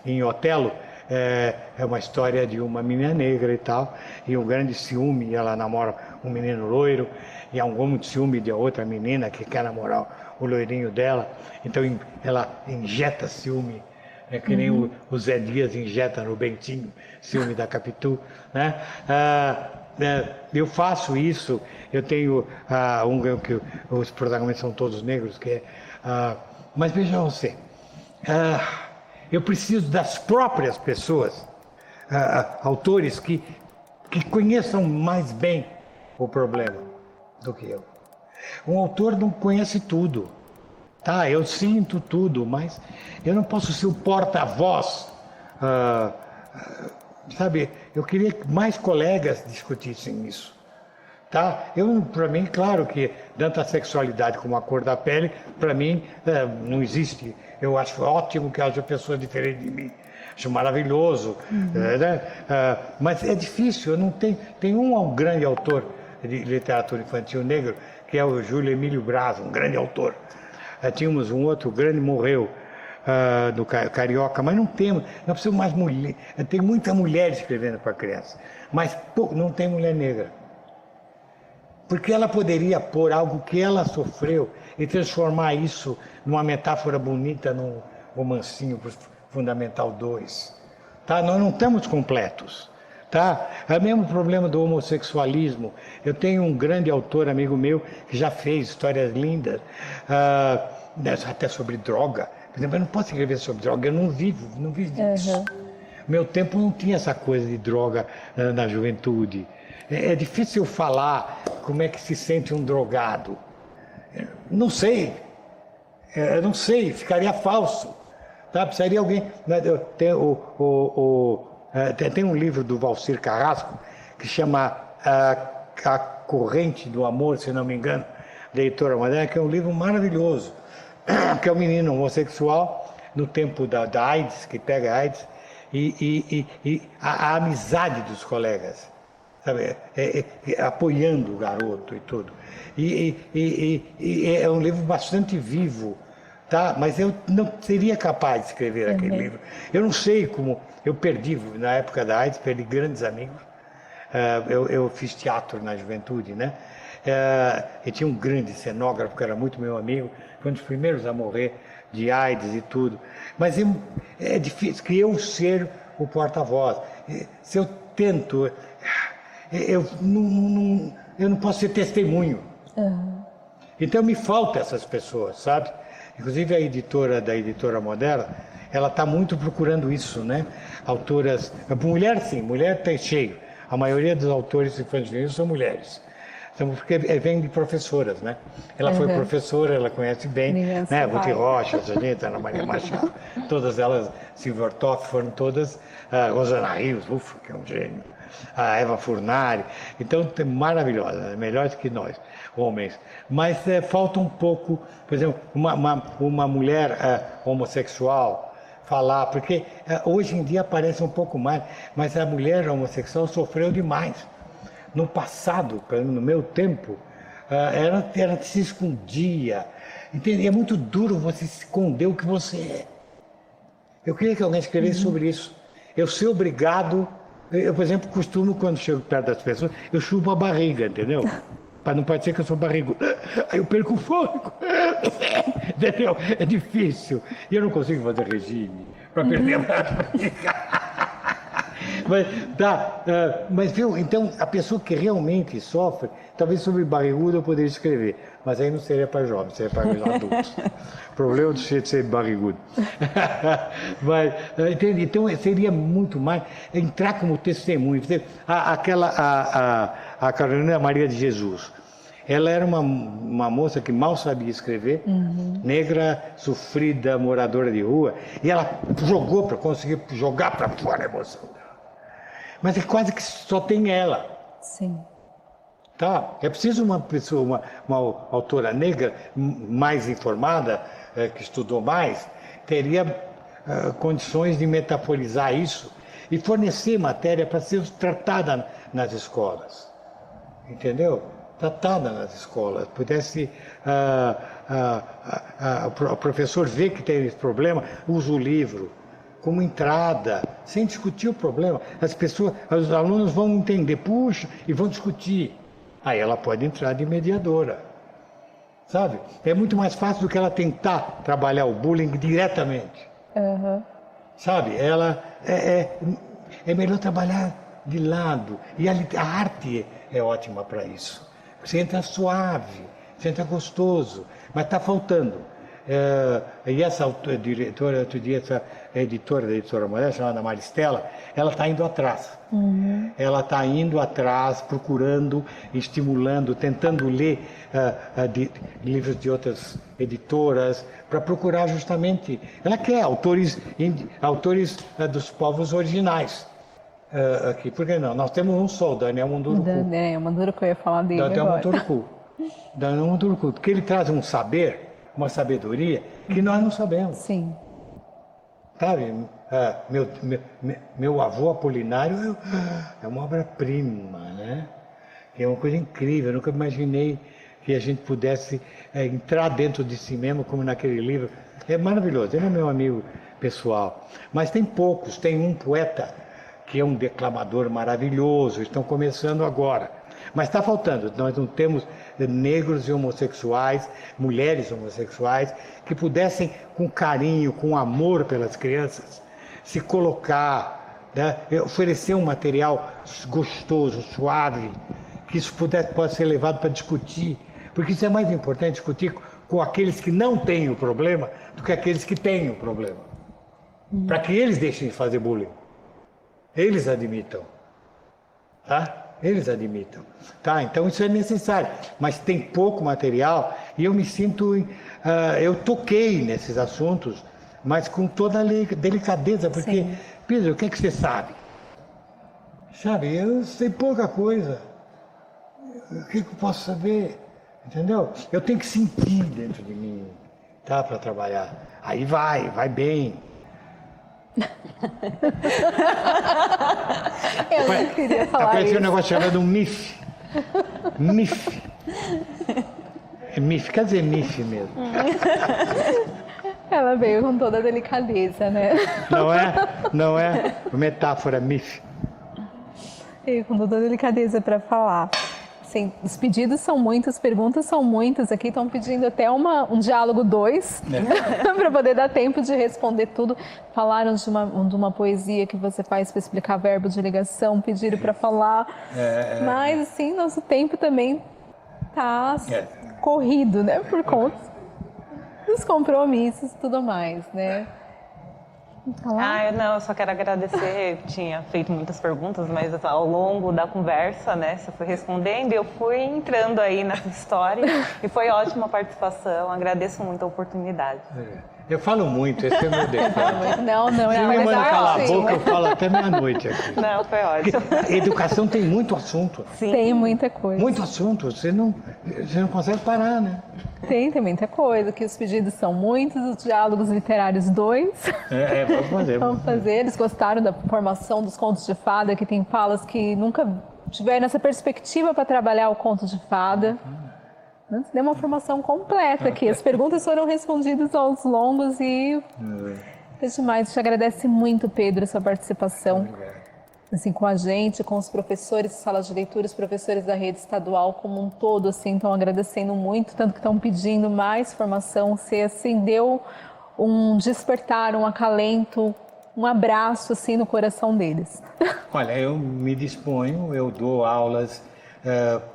em Otelo, é uma história de uma menina negra e tal, e um grande ciúme, ela namora um menino loiro, e há um grande ciúme de outra menina que quer namorar o loirinho dela, então ela injeta ciúme, que nem o Zé Dias injeta no Bentinho, ciúme da Capitu, né? Eu faço isso, eu tenho que os protagonistas são todos negros, que é, mas veja você, eu preciso das próprias pessoas, autores que conheçam mais bem o problema do que eu. Um autor não conhece tudo, tá? Eu sinto tudo, mas eu não posso ser o porta-voz. Sabe, eu queria que mais colegas discutissem isso, tá? Para mim, claro que tanto a sexualidade como a cor da pele, para mim, não existe. Eu acho ótimo que haja pessoas diferentes de mim, acho maravilhoso, né? Mas é difícil, eu não tenho... Tem um grande autor de literatura infantil negro, que é o Júlio Emílio Braz, um grande autor. Tínhamos um outro grande, morreu, do Carioca, mas não precisamos mais mulher. Tem muita mulher escrevendo para criança, mas não tem mulher negra. Porque ela poderia pôr algo que ela sofreu e transformar isso numa metáfora bonita num romancinho para Fundamental 2. Tá? Nós não estamos completos. Tá? É o mesmo problema do homossexualismo. Eu tenho um grande autor, amigo meu, que já fez histórias lindas, até sobre droga. Por exemplo, eu não posso escrever sobre droga, eu não vivo disso. Meu tempo não tinha essa coisa de droga na juventude. É difícil eu falar como é que se sente um drogado. Não sei. Eu não sei, ficaria falso. Tá? Precisaria alguém... Tem um livro do Valcir Carrasco que chama A Corrente do Amor, se não me engano, da editora Moderna, que é um livro maravilhoso, que é um menino homossexual no tempo da AIDS, que pega AIDS, e a amizade dos colegas, sabe? Apoiando o garoto e tudo. E é um livro bastante vivo, tá? Mas eu não seria capaz de escrever aquele livro. Eu não sei como... Eu perdi, na época da AIDS, perdi grandes amigos. Eu fiz teatro na juventude, né? E tinha um grande cenógrafo que era muito meu amigo, foi um dos primeiros a morrer de AIDS e tudo. Mas é difícil que eu ser o porta-voz. Se eu tento, eu não posso ser testemunho. Então me faltam essas pessoas, sabe? Inclusive a editora da Editora Moderna, ela está muito procurando isso, né? Autoras... Mulher, sim, mulher tem cheio. A maioria dos autores infantis são mulheres. Então, porque vem de professoras, né? Ela foi professora, ela conhece bem, né? Ruth Rocha, Janeta, Ana Maria Machado, todas elas, Silvia Ortoff, foram todas, Rosana Rios, que é um gênio, a Eva Furnari. Então, tem maravilhosas, melhores que nós, homens. Mas falta um pouco, por exemplo, uma mulher homossexual, falar, porque hoje em dia aparece um pouco mais, mas a mulher homossexual sofreu demais. No passado, no meu tempo, ela se escondia. Entende? É muito duro você esconder o que você é. Eu queria que alguém escrevesse sobre isso. Eu ser obrigado, eu, por exemplo, costumo, quando chego perto das pessoas, eu chupo a barriga, entendeu? Para não parecer que eu sou barrigudo. Aí eu perco o fôlego. Entendeu? É difícil. E eu não consigo fazer regime para perder a barriga. Mas viu, então a pessoa que realmente sofre, talvez sobre barrigudo eu poderia escrever, mas aí não seria para jovens, seria para adultos. O problema do jeito de ser barrigudo. Mas, entende? Então seria muito mais entrar como testemunho. A Carolina Maria de Jesus, ela era uma moça que mal sabia escrever, negra, sofrida, moradora de rua, e ela jogou para conseguir jogar para fora a emoção dela. Mas é quase que só tem ela. Sim. Tá? É preciso uma pessoa, uma autora negra mais informada, que estudou mais, teria condições de metaforizar isso e fornecer matéria para ser tratada nas escolas. Entendeu? Tratada nas escolas. Pudesse o professor ver que tem esse problema, usa o livro como entrada, sem discutir o problema. Os alunos vão entender, puxa, e vão discutir. Aí ela pode entrar de mediadora, sabe? É muito mais fácil do que ela tentar trabalhar o bullying diretamente, sabe? Ela é melhor trabalhar de lado, e a arte é ótima para isso. Você entra suave, você entra gostoso, mas está faltando. E essa diretora, outro dia, essa editora da Editora Moderna, chamada Maristela, ela está indo atrás. Ela está indo atrás, procurando, estimulando, tentando ler livros de outras editoras, para procurar justamente. Ela quer autores dos povos originais. Aqui, por que não? Nós temos um só, o Daniel Munduruku. Daniel Munduruku, eu ia falar dele Daniel Munduruku, porque ele traz um saber, uma sabedoria que nós não sabemos. Sim. Sabe, meu avô Apolinário é uma obra-prima, né? É uma coisa incrível, eu nunca imaginei que a gente pudesse entrar dentro de si mesmo, como naquele livro. É maravilhoso, ele é meu amigo pessoal. Mas tem poucos, tem um poeta que é um declamador maravilhoso, estão começando agora. Mas está faltando, nós não temos negros e homossexuais, mulheres homossexuais, que pudessem, com carinho, com amor pelas crianças, se colocar, né? Oferecer um material gostoso, suave, que isso pode ser levado para discutir. Porque isso é mais importante, discutir com aqueles que não têm o problema, do que aqueles que têm o problema. Para que eles deixem de fazer bullying. Eles admitam. Tá? Eles admitam. Tá? Então isso é necessário. Mas tem pouco material e eu me sinto... eu toquei nesses assuntos, mas com toda a delicadeza, porque, Pedro, o que é que você sabe? Sabe, eu sei pouca coisa. O que eu posso saber? Entendeu? Eu tenho que sentir dentro de mim, tá? Para trabalhar. Aí vai bem. Eu não queria falar apareceu isso. Um negócio chamado MIF. MIF. MIF, quer dizer MIF mesmo. Ela veio com toda a delicadeza, né? Não é metáfora MIF. Veio com toda a delicadeza para falar. Sim, os pedidos são muitos, as perguntas são muitas. Aqui estão pedindo até um diálogo 2, para poder dar tempo de responder tudo. Falaram de uma poesia que você faz para explicar verbo de ligação, pediram para falar. Mas, assim, nosso tempo também está corrido, né? Por conta dos compromissos e tudo mais, né? Eu só quero agradecer, tinha feito muitas perguntas, mas ao longo da conversa, né, você foi respondendo e eu fui entrando aí nessa história e foi ótima a participação, agradeço muito a oportunidade. Eu falo muito, esse é o meu defeito. Não, Se me manda calar a boca, eu falo até meia-noite aqui. Não, foi ótimo. Porque educação tem muito assunto. Sim. Tem muita coisa. Muito assunto, você não consegue parar, né? Tem muita coisa, que os pedidos são muitos, os diálogos literários 2. Vamos fazer. Vamos fazer. Eles gostaram da formação dos contos de fada, que tem falas que nunca tiveram essa perspectiva para trabalhar o conto de fada. Deu uma formação completa aqui. As perguntas foram respondidas aos longos e é demais. Te agradece muito, Pedro, a sua participação. Assim, com a gente, com os professores de sala de leitura, os professores da rede estadual como um todo, assim, estão agradecendo muito, tanto que estão pedindo mais formação. Você acendeu um despertar, um acalento um abraço assim no coração deles. Olha, eu me disponho, eu dou aulas,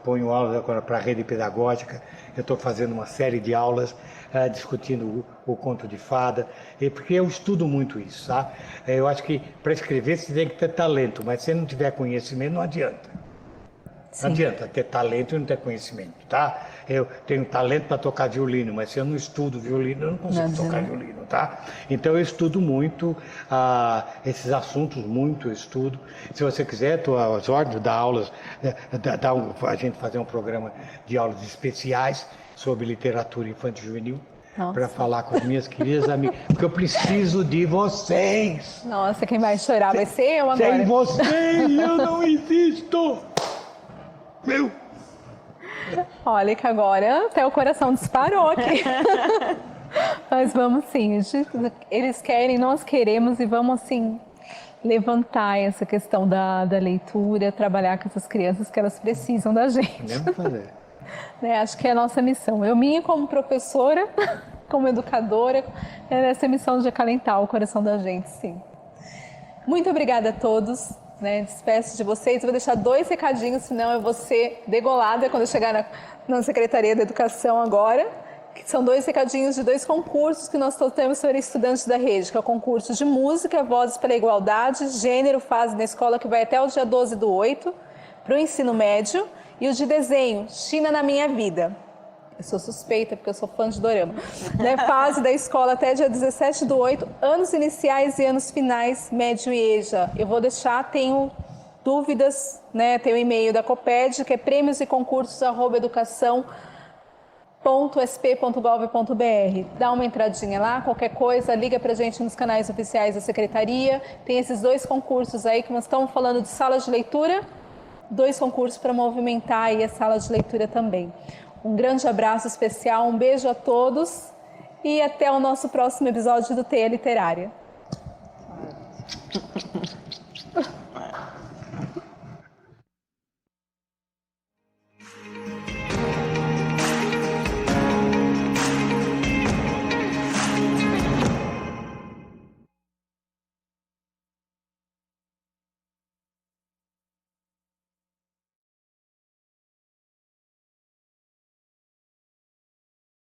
ponho aulas agora para a rede pedagógica, eu estou fazendo uma série de aulas discutindo o conto de fada, porque eu estudo muito isso, tá? Eu acho que para escrever você tem que ter talento, mas se não tiver conhecimento não adianta. Não adianta ter talento e não ter conhecimento, tá? Eu tenho talento para tocar violino, mas se eu não estudo violino, eu não consigo tocar violino, tá? Então eu estudo muito esses assuntos, muito eu estudo. Se você quiser, estou às ordens, dar aulas, a gente fazer um programa de aulas especiais sobre literatura infantil e juvenil, para falar com as minhas queridas amigas, porque eu preciso de vocês. Nossa, quem vai chorar vai ser eu agora. Sem vocês eu não existo. Meu! Olha que agora até o coração disparou aqui. Mas vamos sim, eles querem, nós queremos e vamos assim levantar essa questão da leitura, trabalhar com essas crianças que elas precisam da gente. Vamos fazer. Acho que é a nossa missão. Eu minha como professora, como educadora, é essa missão de acalentar o coração da gente, sim. Muito obrigada a todos. Despeço de vocês, vou deixar 2 recadinhos, senão eu vou ser degolada quando eu chegar na Secretaria da Educação agora, que são 2 recadinhos de 2 concursos que nós temos para estudantes da rede, que é o concurso de música, Vozes pela Igualdade, Gênero, Fase na Escola, que vai até o dia 12/8, para o ensino médio, e o de desenho, China na Minha Vida. Eu sou suspeita, porque eu sou fã de dorama. Fase da escola até dia 17/8, anos iniciais e anos finais, médio e EJA. Eu vou deixar, tenho dúvidas, tem o e-mail da Coped, que é prêmios-e-concursos@educação.sp.gov.br. Dá uma entradinha lá, qualquer coisa, liga pra gente nos canais oficiais da Secretaria. Tem esses 2 concursos aí que nós estamos falando de sala de leitura, 2 concursos para movimentar aí a sala de leitura também. Um grande abraço especial, um beijo a todos e até o nosso próximo episódio do Teia Literária.